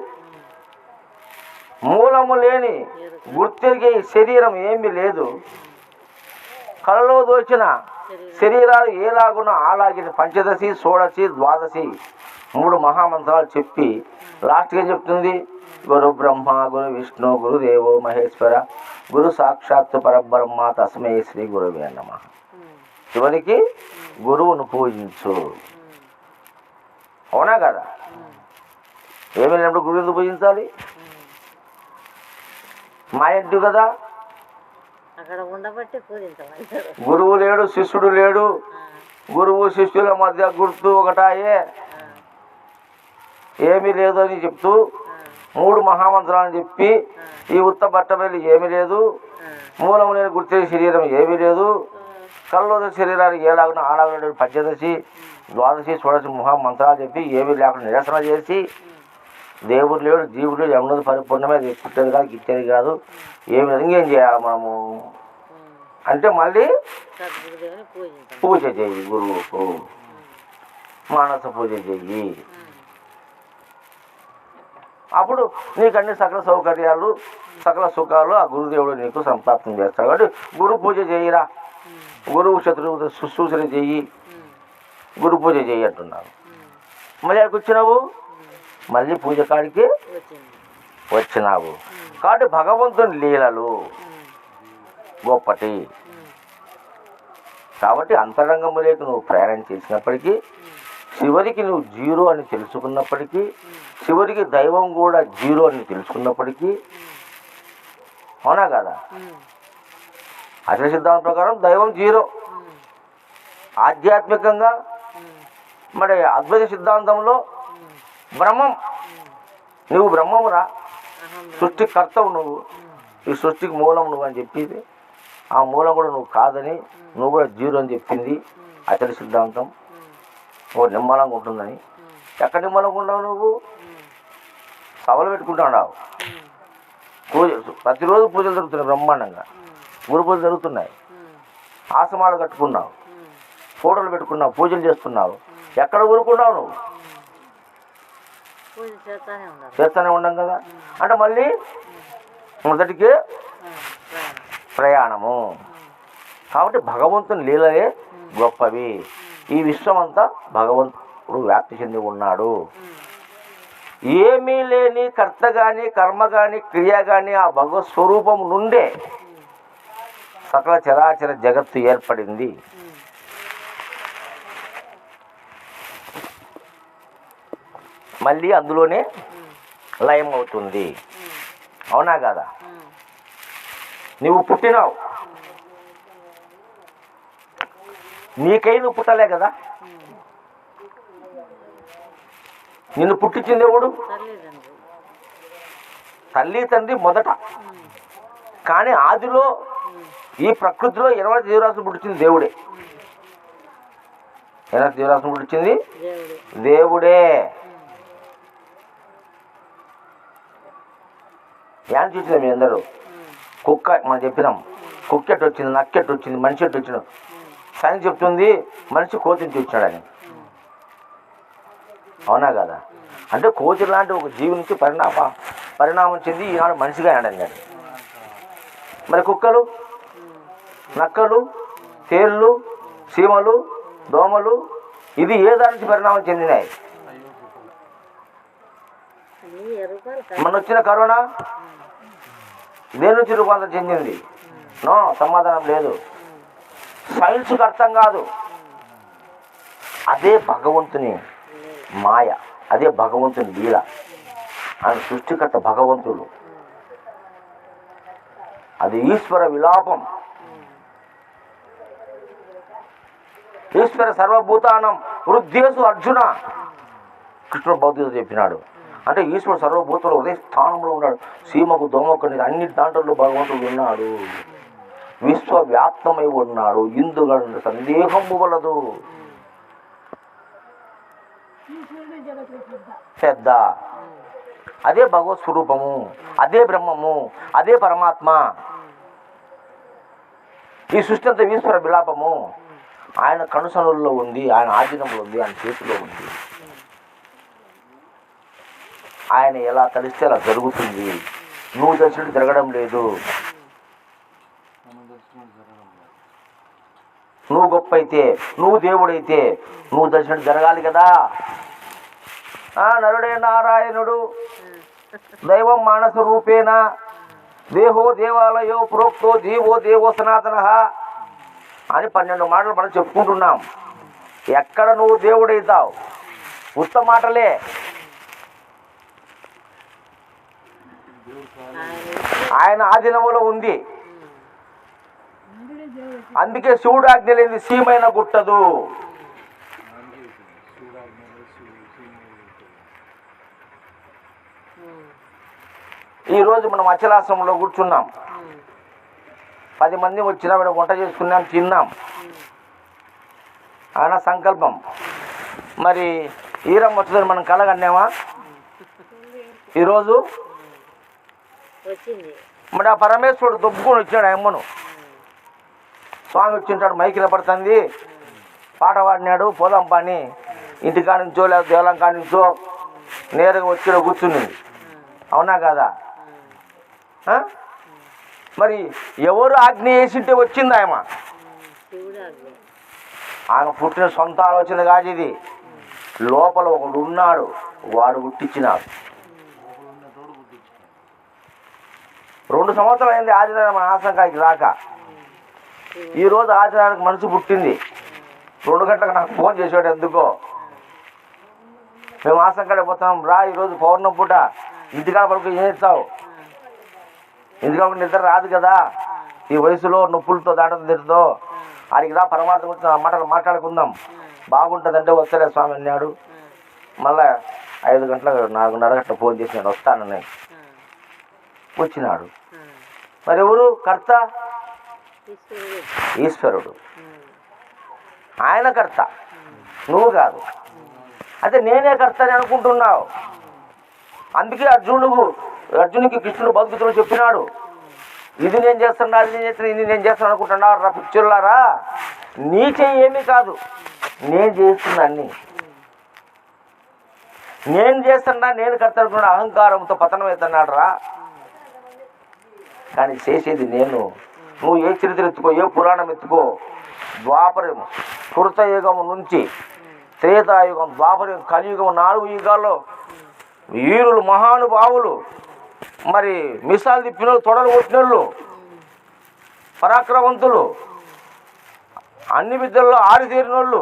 మూలము లేని గుర్తిరిగే ఈ శరీరం ఏమీ లేదు. కలలో దోచిన శరీరాలు ఏలాగున్నా అలాగిన పంచదశి, షోడశి, ద్వాదశి 3 మహామంత్రాలు చెప్పి లాస్ట్గా ఏం చెప్తుంది? గురు బ్రహ్మ, గురు విష్ణు, గురుదేవో మహేశ్వర, గురు సాక్షాత్ పరబ్రహ్మ, తస్మై శ్రీ గురువే నమః. చివరికి గురువును పూజించు. అవునా కదా? ఏమీ లేనప్పుడు గురువు ఎందుకు పూజించాలి? మా ఇంటి కదా, గురువు లేడు, శిష్యుడు లేడు. గురువు శిష్యుల మధ్య గుర్తు ఒకటాయే, ఏమీ లేదు అని చెప్తూ 3 మహామంత్రాలను చెప్పి ఈ ఉత్త బట్టబయలు ఏమీ లేదు, మూలం లేని గుర్తు శరీరం ఏమీ లేదు, కళ్ళలో శరీరానికి ఏలాగున్నా అలాగ పంచదశి, ద్వాదశి, షోడశి మహామంత్రాలు చెప్పి ఏమీ లేకుండా నిరసన చేసి దేవుడు లేడు, జీవుడు లేడు, ఉన్నది పరిపూర్ణమే, అది పుట్టేది కాదు, ఇచ్చేది కాదు, ఏమి లేదు. ఇంకేం చేయాలి మనము అంటే మళ్ళీ పూజ చెయ్యి, గురువుకు మానస పూజ చెయ్యి. అప్పుడు నీకు అన్ని సకల సౌకర్యాలు, సకల సుఖాలు ఆ గురుదేవుడు నీకు సంప్రాప్తం చేస్తాడు. కాబట్టి గురు పూజ చెయ్యిరా, గురువు శుశ్రూషణ చెయ్యి, గురు పూజ చెయ్యి అంటున్నారు. మళ్ళీ అక్కడికి వచ్చినావు, మళ్ళీ పూజ కాడికి వచ్చినావు. కాబట్టి భగవంతుని లీలలు గొప్పటి. కాబట్టి అంతరంగములోకి నువ్వు ప్రయాణం చేసినప్పటికీ, చివరికి నువ్వు జీరో అని తెలుసుకున్నప్పటికీ, చివరికి దైవం కూడా జీరో అని తెలుసుకున్నప్పటికీ, అవునా కదా? అచల సిద్ధాంతం ప్రకారం దైవం జీరో. ఆధ్యాత్మికంగా మరి అద్వైత సిద్ధాంతంలో బ్రహ్మం, నువ్వు బ్రహ్మమురా, సృష్టికర్తవు నువ్వు, ఈ సృష్టికి మూలం నువ్వు అని చెప్పింది. ఆ మూలం కూడా నువ్వు కాదని, నువ్వు కూడా జీరో అని చెప్పింది అచల సిద్ధాంతం. ఓ నిమ్మలంగా ఉంటుందని. ఎక్కడ నిమ్మలంగా ఉండవు? నువ్వు సభలు పెట్టుకుంటున్నావు, పూజ ప్రతిరోజు పూజలు జరుగుతున్నాయి, బ్రహ్మాండంగా గురు పూజలు జరుగుతున్నాయి, ఆసమాలు కట్టుకున్నావు, ఫోటోలు పెట్టుకున్నావు, పూజలు చేస్తున్నావు. ఎక్కడ ఊరుకున్నావు నువ్వు? చేస్తూనే ఉన్నాం కదా. అంటే మళ్ళీ మొదటికి ప్రయాణము. కాబట్టి భగవంతుని లీలలే గొప్పవి. ఈ విశ్వం అంతా భగవంతుడు వ్యాప్తి చెంది ఉన్నాడు. ఏమీ లేని కర్త కానీ, కర్మ కానీ, క్రియ కానీ ఆ భగవత్ స్వరూపం నుండే సకల చరాచర జగత్తు ఏర్పడింది. మళ్ళీ అందులోనే లయం అవుతుంది. అవునా కదా? నువ్వు పుట్టినావు, నీకై నువ్వు పుట్టలే కదా. నిన్ను పుట్టించింది ఎవడు? తల్లి తండ్రి మొదట. కానీ ఆదిలో ఈ ప్రకృతిలో 8 జీవరాశులు పుట్టించింది దేవుడే. 8 జీవరాశులు పుట్టించింది దేవుడే. ఏం చూసింది మీ అందరూ? కుక్క, మనం చెప్పినాం, కుక్క ఎట్టు వచ్చింది, నక్క ఎట్టు వచ్చింది, మనిషి ఎట్టు వచ్చినాడు. సైన్స్ చెప్తుంది మనిషి కోతి నుంచి వచ్చాడని. అవునా కదా? అంటే కోతి లాంటి ఒక జీవి నుంచి పరిణామం చెంది ఈనాడు మనిషిగా ఆడండి. మరి కుక్కలు, నక్కలు, తేళ్ళు, చీమలు, దోమలు ఇది ఏ దాని నుంచి పరిణామం చెందినాయి? మన వచ్చిన కరోనా దేని నుంచి రూపాంతరం చెందింది? నో, సమాధానం లేదు. సైన్స్కి అర్థం కాదు. అదే భగవంతుని మాయ, అదే భగవంతుని లీల. ఆయన సృష్టికర్త భగవంతుడు. అది ఈశ్వర విలాపం. ఈశ్వర సర్వభూతానం వృద్ధేసు అర్జున, కృష్ణుడు భగవద్గీత చెప్పినాడు. అంటే ఈశ్వరుడు సర్వభూతంలో ఉదయ స్థానంలో ఉన్నాడు. సీమకు దోమకు అన్ని దాంట్లో భగవంతుడు ఉన్నాడు. విశ్వవ్యాప్తమై ఉన్నాడు. ఇందులో సందేహము వలదు. పెద్ద అదే భగవత్ స్వరూపము, అదే బ్రహ్మము, అదే పరమాత్మ. ఈ సృష్టి అంతా ఈశ్వర విలాపము. ఆయన కనుసనుల్లో ఉంది, ఆయన ఆధీనంలో ఉంది, ఆయన చేతిలో ఉంది. ఆయన ఎలా కలిస్తే అలా జరుగుతుంది. నువ్వు దర్శనం జరగడం లేదు. నువ్వు గొప్ప అయితే, నువ్వు దేవుడైతే నువ్వు దర్శనం జరగాలి కదా. నరుడే నారాయణుడు దైవం మానస రూపేణ దేహో దేవాలయో ప్రోక్తో జీవో దేవో సనాతన అని 12 మాటలు మనం చెప్పుకుంటున్నాం. ఎక్కడ నువ్వు దేవుడైతావు? ఉత్త మాటలే. ఆయన ఆధీనంలో ఉంది. అందుకే శివుడు ఆజ్ఞ లేని సీమైన గుట్టదు. ఈరోజు మనం అచలాశ్రమంలో కూర్చున్నాం. 10 మంది వచ్చినా మనం వంట చేసుకున్నాం, తిన్నాం. ఆయన సంకల్పం. మరి ఈరం వచ్చేదని మనం కలగన్నామా? ఈరోజు మరి ఆ పరమేశ్వరుడు దొబ్బుకొని వచ్చాడు. అమ్మను స్వామి వచ్చింటాడు, మైకి నిలబడుతుంది, పాట పాడినాడు, పోదాం పని ఇంటికా నుంచో లేదా దేవాలయం కాడి నుంచో నేరుగా వచ్చి కూర్చుని. అవునా కాదా? మరి ఎవరు ఆజ్ఞ వేసింటే వచ్చింది ఆమె? ఆమె పుట్టిన సొంత ఆలోచన కాదు ఇది. లోపల ఒకడు ఉన్నాడు, వాడు పుట్టించినాడు. 2 సంవత్సరాలు అయింది ఆదివారం మన ఆశ్రమకాడికి రాక. ఈరోజు ఆచరణకు మనసు పుట్టింది. 2 గంటలకు నాకు ఫోన్ చేసాడు. ఎందుకో మేము ఆసంకాడ పోతాం రా, ఈరోజు పౌర్ణమి పూట ఇంటికాడ పడుకు ఏం చేస్తావు, ఇంటికాడ నిద్ర రాదు కదా, ఈ వయసులో నొప్పులతో దాంట్లో తిడుతో ఆడికి రా, పరమార్థం గురించి మాట్లాడుకుందాం, బాగుంటుందంటే వస్తలే స్వామి అన్నాడు. మళ్ళా 5 గంటలకు 4:30 గంటలకు ఫోన్ చేసినాడు, వస్తానని. వచ్చినాడు. మరి ఎవరు కర్త? ఈశ్వరుడు. ఆయన కర్త, నువ్వు కాదు. అయితే నేనే కర్త అని అనుకుంటున్నావు. అందుకే అర్జునునికి కృష్ణుడు భగవద్గీతలో చెప్పినాడు, ఇది నేను చేస్తున్నా, అది నేను చేస్తున్నా, ఇది నేను చేస్తాను అనుకుంటున్నావు రా పిక్చర్లారా, నీ చెయ్యి ఏమీ కాదు, నేను చేస్తున్నా అన్ని, నేను చేస్తున్నా, నేను కర్త అనుకున్న అహంకారంతో పతనం అవుతున్నాడు రా. కానీ చేసేది నేను. నువ్వు ఏ చరిత్ర ఎత్తుకో, ఏ పురాణం ఎత్తుకో, ద్వాపరం కృతయుగం నుంచి త్రేతాయుగం, ద్వాపరం, కలియుగం, 4 యుగాల్లో వీరులు, మహానుభావులు, మరి మిసాలు తిప్పినోళ్ళు, తొడలు కొట్టినోళ్ళు, పరాక్రమవంతులు, అన్ని విద్యల్లో ఆరితేరినోళ్ళు,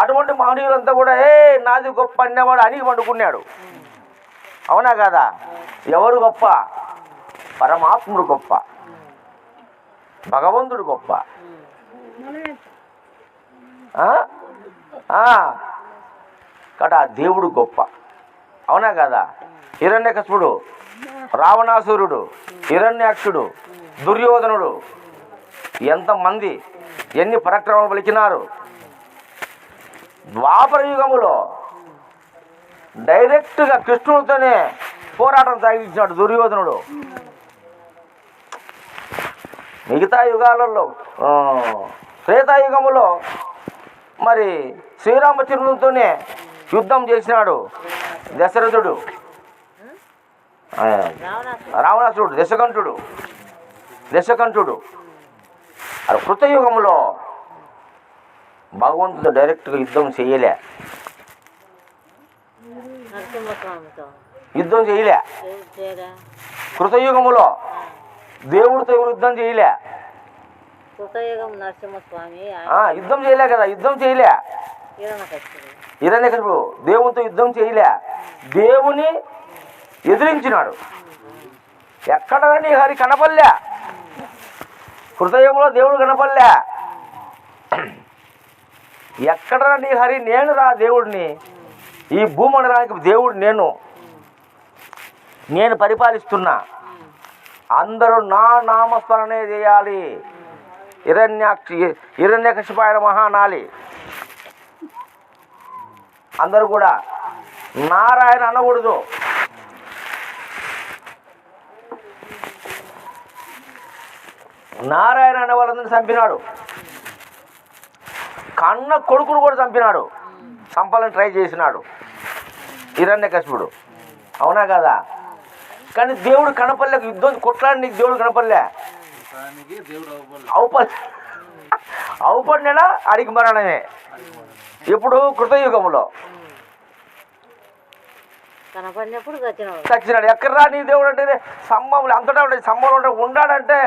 అటువంటి మహనీయులంతా కూడా నాది గొప్ప అనేవాడు అణిగి పండుకున్నాడు. అవునా కదా? ఎవరు గొప్ప? పరమాత్ముడు గొప్ప, భగవంతుడు గొప్ప. కట దేవుడు గొప్ప. అవునా కదా? హిరణ్యకశిపుడు, రావణాసురుడు, హిరణ్యాక్షుడు, దుర్యోధనుడు, ఎంతమంది ఎన్ని పరాక్రమాలు పలికినారు. ద్వాపర యుగములో డైరెక్ట్గా కృష్ణుడితోనే పోరాటం సాగించాడు దుర్యోధనుడు. మిగతా యుగాలలో త్రేతాయుగములో మరి శ్రీరామచంద్రునితోనే యుద్ధం చేసినాడు దశరథుడు, రావణాసురుడు, దశకంఠుడు. అది కృతయుగంలో భగవంతుడు డైరెక్ట్గా యుద్ధం చేయలే, కృతయుగములో దేవుడితో ఎవరు యుద్ధం చేయలే, యుద్ధం చేయలే కదా, యుద్ధం చేయలే. హిరణ్యకశిపుడు దేవునితో యుద్ధం చేయలే, దేవుని ఎదిరించినాడు. ఎక్కడ నీ హరి కనపల్లే, హృదయంలో దేవుడు కనపల్లే. ఎక్కడ నీ హరి, నేను రా దేవుడిని, ఈ భూమండలానికి దేవుడు నేను పరిపాలిస్తున్నా, అందరూ నా నామస్మరణే చేయాలి, హిరణ్యకశిపాయ మహానాలి. అందరూ కూడా నారాయణ అనకూడదు. నారాయణ అనే వాళ్ళందరినీ చంపినాడు, కన్న కొడుకును కూడా చంపినాడు, చంపాలని ట్రై చేసినాడు హిరణ్యకశిపుడు. అవునా కదా? కానీ దేవుడు కనపల్లే, యుద్ధం కొట్లాడికి దేవుడు కనపల్లే, అవుపడినా అడిగి మరణమే. ఇప్పుడు కృతయుగంలో చచ్చినాడు. ఎక్కడరా నీ దేవుడు అంటే స్తంభంలో, అంతటా ఉండే స్తంభంలో ఉండాడంటే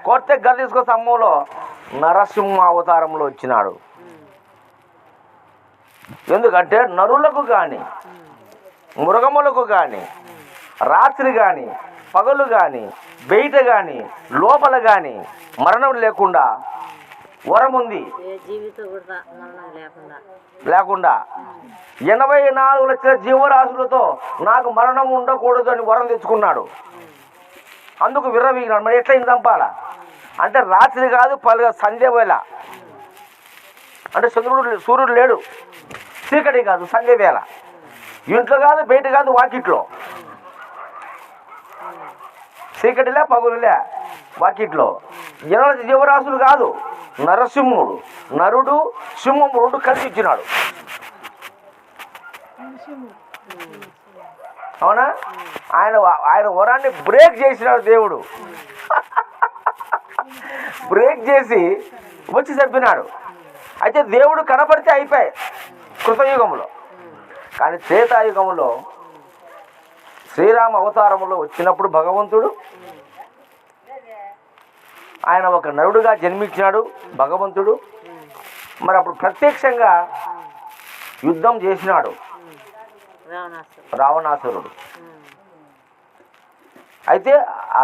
కొత్త గది తీసుకో, స్తంభంలో నరసింహ అవతారంలో వచ్చినాడు. ఎందుకంటే నరులకు కానీ, మృగములకు కానీ, రాత్రి కానీ, పగలు కానీ, బయట కానీ, లోపల కానీ మరణం లేకుండా వరం ఉంది. లేకుండా 84 లక్షల జీవరాశులతో నాకు మరణం ఉండకూడదు అని వరం తెచ్చుకున్నాడు. అందుకు విర్రవీగినాడు. మరి ఎట్లా చంపాలా అంటే రాత్రి కాదు, సంధ్య వేళ, అంటే సూర్యుడు లేడు, చీకటి కాదు, సంధ్య వేళ, ఇంట్లో కాదు, బయట కాదు, వాకిట్లో, చీకటిలే పగులులే వాకిట్లో. 80 జీవరాశులు కాదు, నరసింహుడు, నరుడు, సింహం 2 కలిసి ఇచ్చినాడు. అవునా? ఆయన వరాన్ని బ్రేక్ చేసినాడు దేవుడు. బ్రేక్ చేసి వచ్చి చంపినాడు. అయితే దేవుడు కనపడితే అయిపోయి కృతయుగంలో. కానీ త్రేతాయుగంలో శ్రీరామ అవతారంలో వచ్చినప్పుడు భగవంతుడు ఆయన ఒక నరుడుగా జన్మించినాడు భగవంతుడు. మరి అప్పుడు ప్రత్యక్షంగా యుద్ధం చేసినాడు రావణాసురుడు. అయితే ఆ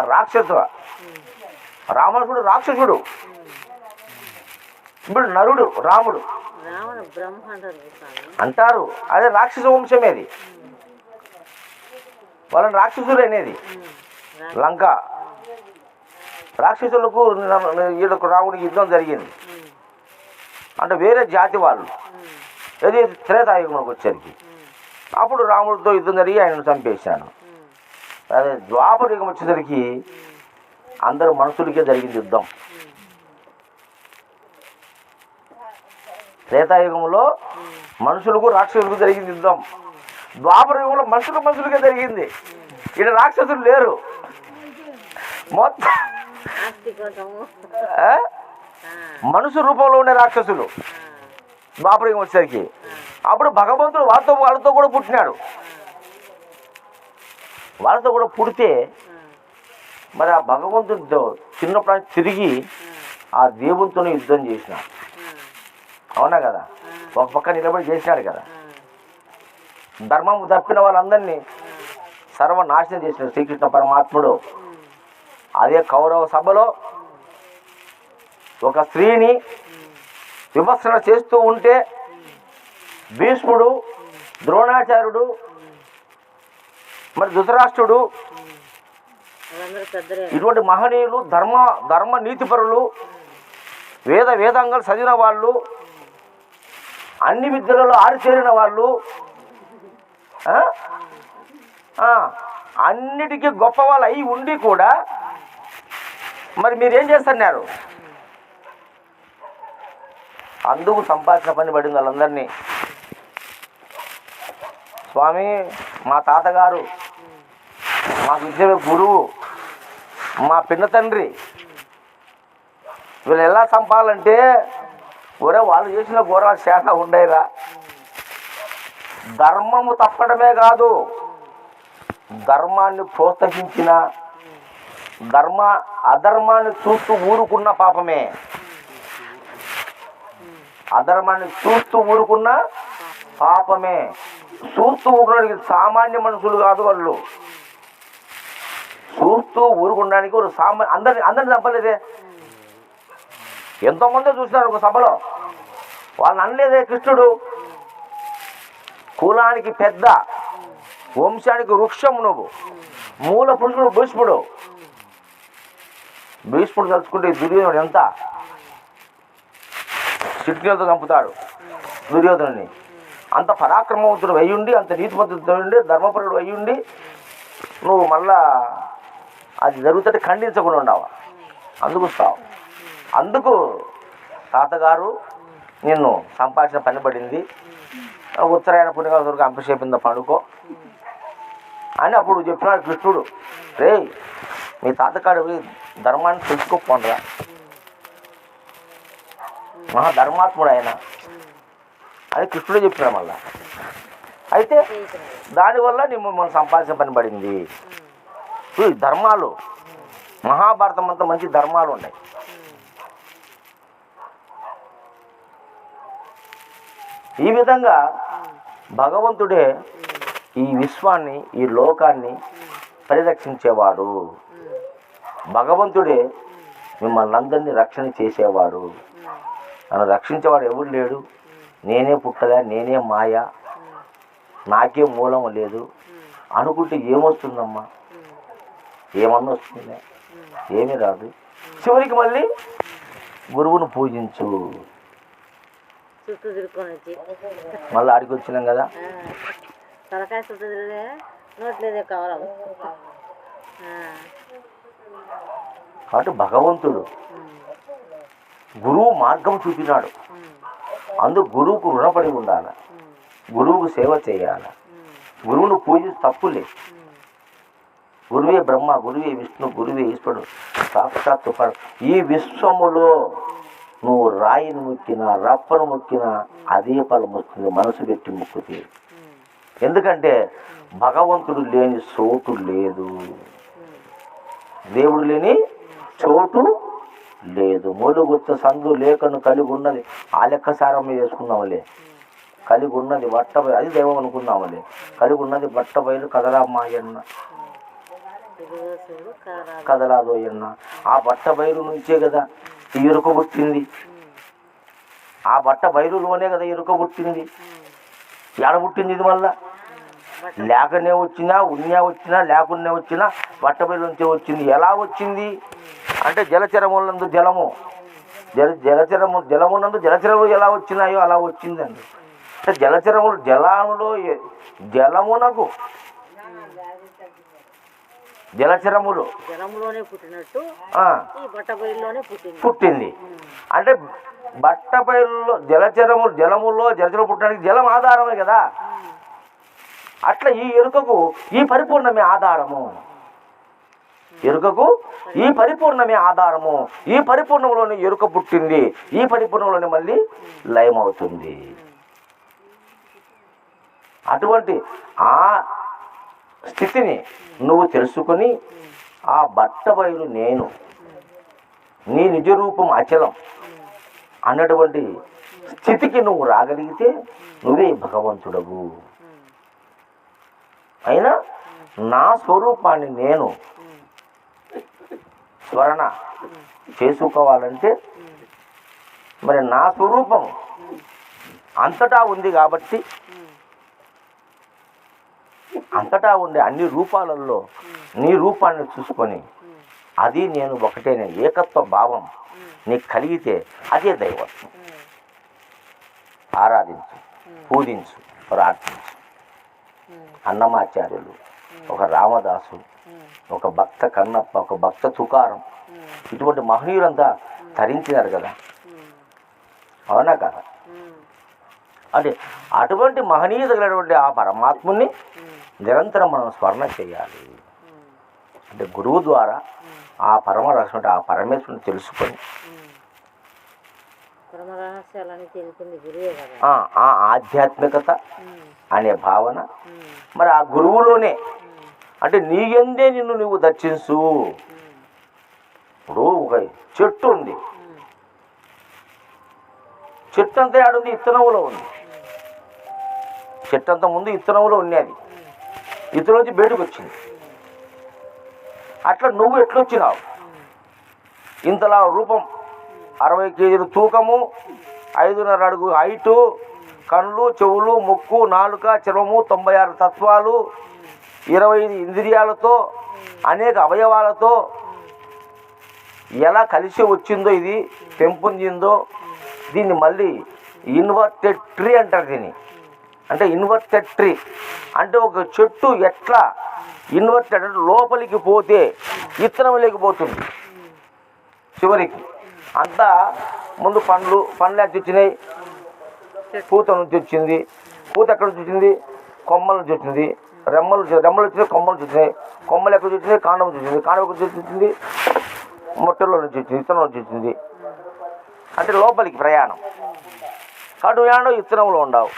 రావణుడు రాక్షసుడు, ఇప్పుడు నరుడు రాముడు అంటారు. అదే రాక్షస వంశమేది, వాళ్ళని రాక్షసుడు అనేది. లంక రాక్షసులకు వీళ్ళకు రాముడికి యుద్ధం జరిగింది. అంటే వేరే జాతి వాళ్ళు, ఏది త్రేతాయుగంలోకి వచ్చేసరికి అప్పుడు రాముడితో యుద్ధం జరిగి ఆయనను చంపేశాను. అదే ద్వాపర యుగం వచ్చేసరికి అందరూ మనుషులకే జరిగింది యుద్ధం. త్రేతాయుగంలో మనుషులకు రాక్షసులకు జరిగింది యుద్ధం. ద్వాపర యుగంలో మనుషులకే జరిగింది. ఇక్కడ రాక్షసులు లేరు, మొత్తం మనుషు రూపంలో ఉండే రాక్షసులు ద్వాపర యుగం వచ్చేసరికి. అప్పుడు భగవంతుడు వాళ్ళతో కూడా పుట్టినాడు. వాళ్ళతో కూడా పుడితే మరి ఆ భగవంతుడితో చిన్నప్పుడు తిరిగి ఆ దేవునితో యుద్ధం చేసినాడు. అవునా కదా, ఒక పక్క నిలబడి చేసినాడు కదా. ధర్మం తప్పిన వాళ్ళందరినీ సర్వనాశనం చేసినాడు శ్రీకృష్ణ పరమాత్ముడు. అదే కౌరవ సభలో ఒక స్త్రీని విమర్శన చేస్తూ ఉంటే భీష్ముడు, ద్రోణాచార్యుడు, మరి ధృతరాష్ట్రుడు, ఇటువంటి మహనీయులు, ధర్మ నీతిపరులు, వేదాంగాలు చదివిన వాళ్ళు, అన్ని విద్యలలో ఆరిచేరిన వాళ్ళు, అన్నిటికీ గొప్ప వాళ్ళు అయి ఉండి కూడా మరి మీరేం చేస్తున్నారు? అందుకు సంపాదించిన పని పడింది వాళ్ళందరినీ. స్వామి, మా తాతగారు మాకు ఇచ్చే గురువు, మా పిన్న తండ్రి, వీళ్ళు ఎలా చంపాలంటే ఒరే వాళ్ళు చేసిన ఘోరాలు శాఖ ఉండేరా. ధర్మము తప్పడమే కాదు, ధర్మాన్ని ప్రోత్సహించిన, అధర్మాన్ని చూస్తూ ఊరుకున్న పాపమే. అధర్మాన్ని చూస్తూ ఊరుకున్న పాపమే. చూస్తూ ఊరుకోవడానికి సామాన్య మనుషులు కాదు వాళ్ళు. చూస్తూ ఊరుకోవడానికి ఒక అందరిని చంపలేదే. ఎంతోమంది చూసినారు ఒక సభలో, వాళ్ళని అనలేదే కృష్ణుడు. కులానికి పెద్ద, వంశానికి వృక్షం నువ్వు, మూల పురుషుడు భీష్ముడు. తలుచుకుంటే దుర్యోధనుడు ఎంత చిట్కీలతో చంపుతాడు దుర్యోధనుని. అంత పరాక్రమవంతుడు అయ్యుండి, అంత నీతిమంతుడు అయ్యుండి, ధర్మపరుడు అయ్యుండి నువ్వు మళ్ళా అది జరుగుతుంటే ఖండించకుండా ఉండవా? అందుకు తాతగారు నిన్ను సంపాదించిన పని పడింది, ఉత్తరాయణ పుణ్యకాలకు అంపశేపింద పండుకో అని అప్పుడు చెప్పినాడు కృష్ణుడు. రే, మీ తాతగారు ధర్మాన్ని తెలుసుకోపోండిరా, మహాధర్మాత్ముడు ఆయన అని కృష్ణుడే చెప్పినాడు మళ్ళా. అయితే దానివల్ల మనం సంపాదించిన పని పడింది. ధర్మాలు, మహాభారతం అంతా మంచి ధర్మాలు ఉన్నాయి. ఈ విధంగా భగవంతుడే ఈ విశ్వాన్ని, ఈ లోకాన్ని పరిరక్షించేవాడు. భగవంతుడే మిమ్మల్ని అందరినీ రక్షణ చేసేవాడు. నన్ను రక్షించేవాడు ఎవరు లేడు. నేనే పుట్టగా, నేనే మాయ, నాకే మూలం లేదు అనుకుంటే ఏమొస్తుందమ్మా? ఏమన్నా వస్తుందా? ఏమీ రాదు. చివరికి మళ్ళీ గురువును పూజించు. మళ్ళీ ఆడికి వచ్చినాం కదా, కాబట్టి భగవంతుడు గురువు మార్గం చూపినాడు. అందుకు గురువుకు రుణపడి ఉండాలి, గురువుకు సేవ చేయాలి, గురువును పూజించి తప్పులే. గురువే బ్రహ్మ, గురువే విష్ణు, గురువే ఈశ్వరుడు, సాక్షాత్తు ఈ విశ్వములో నువ్వు రాయిని మొక్కినా, రప్పను మొక్కినా అదే ఫలం వస్తుంది మనసు పెట్టి మొక్కుతే. ఎందుకంటే భగవంతుడు లేని చోటు లేదు, దేవుడు లేని చోటు లేదు. మూలుగుచ్చ సందు లేఖను కలిగి ఉన్నది. ఆ లెక్కసారం మీద వేసుకుందాంలే. కలిగి ఉన్నది బట్ట బయలు, అది దైవం అనుకుందాంలే. కలిగి ఉన్నది బట్ట బయలు కదలా మాయన్న, కదలాదోయన్న. ఆ బట్ట బయలు నుంచే కదా ఈ ఎరుక పుట్టింది. ఆ బట్ట బయలులోనే కదా ఎరుక పుట్టింది. ఎడ పుట్టింది ఇది? మళ్ళా లేకనే వచ్చినా, ఉన్నా వచ్చినా, లేకునే వచ్చినా బట్ట బయలు నుంచే వచ్చింది. ఎలా వచ్చింది అంటే జలచరములందు జలము, జలమునందు జలచరములు ఎలా వచ్చినాయో అలా వచ్చిందండి. అంటే జలచరములు జలములో జలమునకు జలచరములు జలములోనే పుట్టినట్టు పుట్టింది. అంటే బట్ట బయలులో జలములో జలచరములు పుట్టడానికి జలం ఆధారమే కదా. అట్లా ఈ ఎరుకకు ఈ పరిపూర్ణమే ఆధారము. ఎరుకకు ఈ పరిపూర్ణమే ఆధారము. ఈ పరిపూర్ణంలోనే ఎరుక పుట్టింది. ఈ పరిపూర్ణంలోనే మళ్ళీ లయమవుతుంది. అటువంటి ఆ స్థితిని నువ్వు తెలుసుకొని ఆ బట్ట బయలు నేను, నీ నిజ రూపం అచలం అన్నటువంటి స్థితికి నువ్వు రాగలిగితే నువ్వే భగవంతుడవు. అయినా నా స్వరూపాన్ని నేను స్మరణ చేసుకోవాలంటే మరి నా స్వరూపం అంతటా ఉంది కాబట్టి, అంతటా ఉండే అన్ని రూపాలలో నీ రూపాన్ని చూసుకొని అది నేను ఒకటేనే ఏకత్వ భావం నీకు కలిగితే అదే దైవత్వం. ఆరాధించు, పూజించు, ప్రార్థించు. అన్నమాచార్యులు, ఒక రామదాసు, ఒక భక్త కన్నప్ప, ఒక భక్త తుకారం, ఇటువంటి మహనీయులంతా తరించినారు కదా, అవునా కదా? అంటే అటువంటి మహనీయులైనటువంటి ఆ పరమాత్ముని నిరంతరం మనం స్మరణ చేయాలి. అంటే గురువు ద్వారా ఆ పరమరహస్యం, ఆ పరమేశ్వరుని తెలుసుకొని ఆ ఆధ్యాత్మికత అనే భావన మరి ఆ గురువులోనే, అంటే నీ యందే నిన్ను నువ్వు దర్శించు. ఇప్పుడు ఒక చెట్టు ఉంది, చెట్టు అంతా ఆడుంది, ఇత్తనములో ఉంది. చెట్టు అంతా ముందు ఇత్తనములో ఉన్నది, ఇత్తలోంచి బయటకు వచ్చింది. అట్లా నువ్వు ఎట్లొచ్చినావు? ఇంతలా రూపం, 60 కేజీలు తూకము, 5.5 అడుగు హైటు, కళ్ళు, చెవులు, ముక్కు, నాలుక, చర్మము, 96 తత్వాలు, 25 ఇంద్రియాలతో, అనేక అవయవాలతో ఎలా కలిసి వచ్చిందో, ఇది పెంపొందిందో, దీన్ని మళ్ళీ ఇన్వర్టెడ్ ట్రీ అంటారు. దీన్ని అంటే ఇన్వర్టెడ్ ట్రీ అంటే ఒక చెట్టు ఎట్లా ఇన్వర్టెడ్ అంటే లోపలికి పోతే ఇత్తనం లేకపోతుంది. చివరికి అంతా ముందు పండ్లు ఎక్కడ వచ్చినాయి? పూత నుంచి వచ్చింది. పూత ఎక్కడ నుంచి వచ్చింది? కొమ్మల నుంచి వచ్చింది. రెమ్మలు వచ్చినాయి, కొమ్మల నుంచి వచ్చినాయి. కొమ్మలు ఎక్కడ వచ్చినాయి? కాండం నుంచి వచ్చింది. కాండం ఎక్కడ వచ్చింది? మొట్టలో నుంచి వచ్చింది, ఇత్తనం నుంచి వచ్చింది. అంటే లోపలికి ప్రయాణం. కడు యాడో ఇత్తనంలో ఉండవు.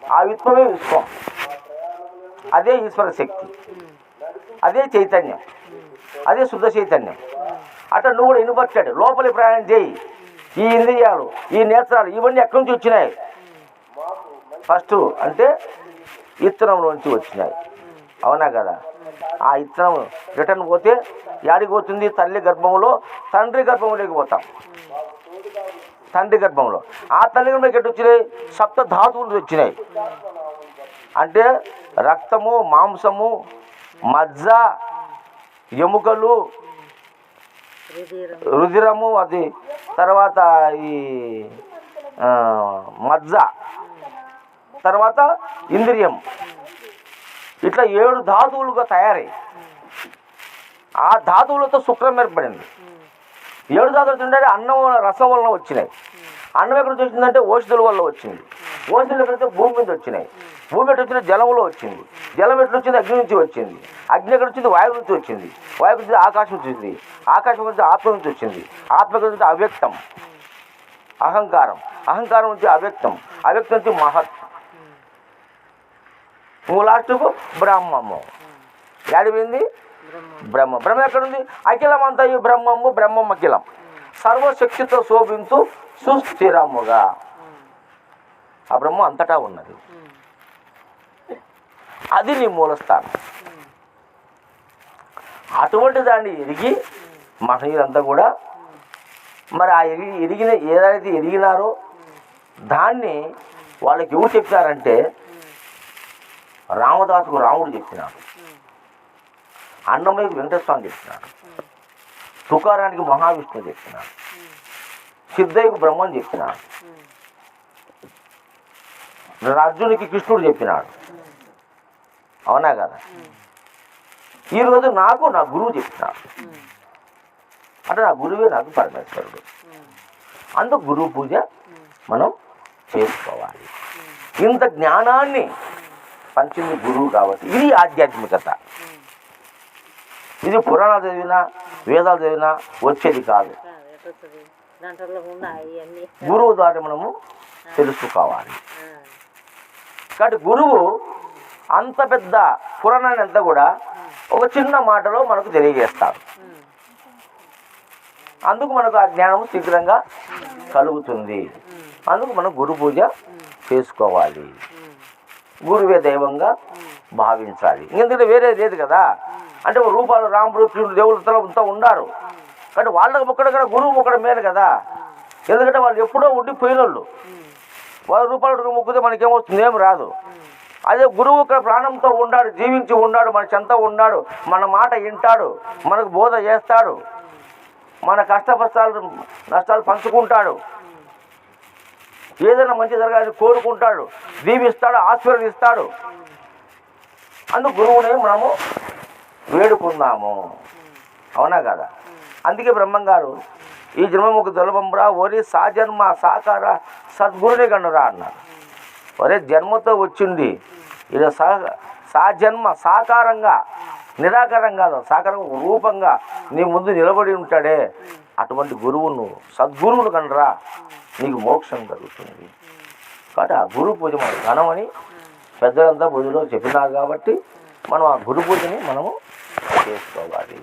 ఆ విత్వమే విశ్వం, అదే ఈశ్వర శక్తి, అదే చైతన్యం, అదే శుద్ధ చైతన్యం. అట్లా నువ్వు కూడా ఇన్వర్టెడ్ లోపలి ప్రయాణం చేయి. ఈ ఇంద్రియాలు, ఈ నేత్రాలు, ఇవన్నీ ఎక్కడి నుంచి వచ్చినాయి? ఫస్ట్ అంటే ఇత్తనంలోంచి వచ్చినాయి, అవునా కదా? ఆ ఇత్తనం రిటర్న్ పోతే యాడికి పోతుంది? తల్లి గర్భంలో తండ్రి గర్భంలోకి పోతాం. తండ్రి గర్భంలో ఆ తల్లి గర్భంలోకి ఎట్టు వచ్చినాయి? 7 ధాతువులు వచ్చినాయి. అంటే రక్తము, మాంసము, మజ్జ, ఎముకలు, రుధిరము, అది తర్వాత ఈ మజ్జ, తర్వాత ఇంద్రియం, ఇట్లా 7 ధాతువులుగా తయారై ఆ ధాతువులతో శుక్రం ఏర్పడింది. 7 ధాతువులు ఉంటే అన్నం రసం వలన వచ్చినాయి. అన్నం ఎక్కడ నుంచి వచ్చిందంటే ఓషధుల వల్ల వచ్చింది. ఓషధులు ఎక్కడైతే భూమి మీద వచ్చినాయి. భూమి ఎట్టు వచ్చిన జలంలో వచ్చింది. జలం ఎట్లా వచ్చింది? అగ్ని నుంచి వచ్చింది. అగ్ని ఎక్కడ వచ్చింది? వాయువు నుంచి వచ్చింది. వాయువు నుంచి ఆకాశం నుంచి వచ్చింది. ఆకాశం నుంచి ఆత్మ నుంచి వచ్చింది. ఆత్మ నుంచి అవ్యక్తం, అహంకారం, అహంకారం నుంచి అవ్యక్తం, అవ్యక్తం నుంచి మహత్, నువ్వు లాస్ట్కు బ్రహ్మము. ఏడిపోయింది? బ్రహ్మం. బ్రహ్మం ఎక్కడుంది? అఖిలమంతయు బ్రహ్మము, బ్రహ్మం అఖిలం. సర్వశక్తితో శోభించు సుస్థిరముగా. ఆ బ్రహ్మం అంతటా ఉన్నది. అది నీ మూలస్థానం. అటువంటి దాన్ని ఎరిగి మహనీయులంతా కూడా మరి ఆ ఎరిగిన ఏదైతే ఎరిగినారో దాన్ని వాళ్ళకి ఎవరు చెప్పారంటే రామదాసుకు రాముడు చెప్పినాడు, అన్నమయ్యకు వెంకటస్వామి చెప్పినాడు, తుకారానికి మహావిష్ణువు చెప్పినాడు, సిద్ధయ్యకు బ్రహ్మం చెప్పినాడు, అర్జునికి కృష్ణుడు చెప్పినాడు. అవునా కదా? ఈరోజు నాకు నా గురువు చెప్పినాడు. అంటే నా గురువే నాకు పరమేశ్వరుడు. అందుకు గురువు పూజ మనం చేసుకోవాలి. ఇంత జ్ఞానాన్ని పంచింది గురువు కాబట్టి ఇది ఆధ్యాత్మికత. ఇది పురాణాలు చదివినా వేదాలు చదివినా వచ్చేది కాదు. గురువు ద్వారా మనము తెలుసుకోవాలి. కాబట్టి గురువు అంత పెద్ద పురాణాన్ని అంతా కూడా ఒక చిన్న మాటలో మనకు తెలియజేస్తారు. అందుకు మనకు ఆ జ్ఞానం శీఘ్రంగా కలుగుతుంది. అందుకు మనం గురు పూజ చేసుకోవాలి. గురువే దైవంగా భావించాలి. ఎందుకంటే వేరే లేదు కదా. అంటే రూపాలు రాముడు కృష్ణుడు దేవులతో అంతా ఉన్నారు. కానీ వాళ్ళకి మొక్కడం కదా గురువు మొక్కడం మేలు కదా. ఎందుకంటే వాళ్ళు ఎప్పుడో ఉండిపోయిన వాళ్ళు. వాళ్ళ రూపాయలు మొక్కితే మనకేమొస్తుంది? ఏం రాదు. అదే గురువు ఇక్కడ ప్రాణంతో ఉన్నాడు, జీవించి ఉన్నాడు, మన చెంత ఉన్నాడు, మన మాట వింటాడు, మనకు బోధ చేస్తాడు, మన కష్టపష్టాలు నష్టాలు పంచుకుంటాడు, ఏదైనా మంచి జరగాలని కోరుకుంటాడు, దీవిస్తాడు, ఆశీర్వదిస్తాడు. అందుకు గురువుని మనము వేడుకుందాము. అవునా కదా? అందుకే బ్రహ్మంగారు ఈ జన్మముకు దుర్లభంరా ఒరే సాజన్మ సాకార సద్గురుని కన్నురా అన్నారు. ఒరే జన్మతో వచ్చింది ఇలా సాజన్మ సాకారంగా నిరాకారంగా సాకారంగా రూపంగా నీ ముందు నిలబడి ఉంటాడే అటువంటి గురువును సద్గురువును కనరా నీకు మోక్షం కలుగుతుంది. కాబట్టి ఆ గురు పూజ మన ఘనమని పెద్దలంతా పూజలో చెప్పినారు. కాబట్టి మనం ఆ గురు పూజని మనము చేసుకోవాలి.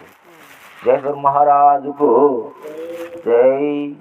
జై గురు మహారాజుకు జై.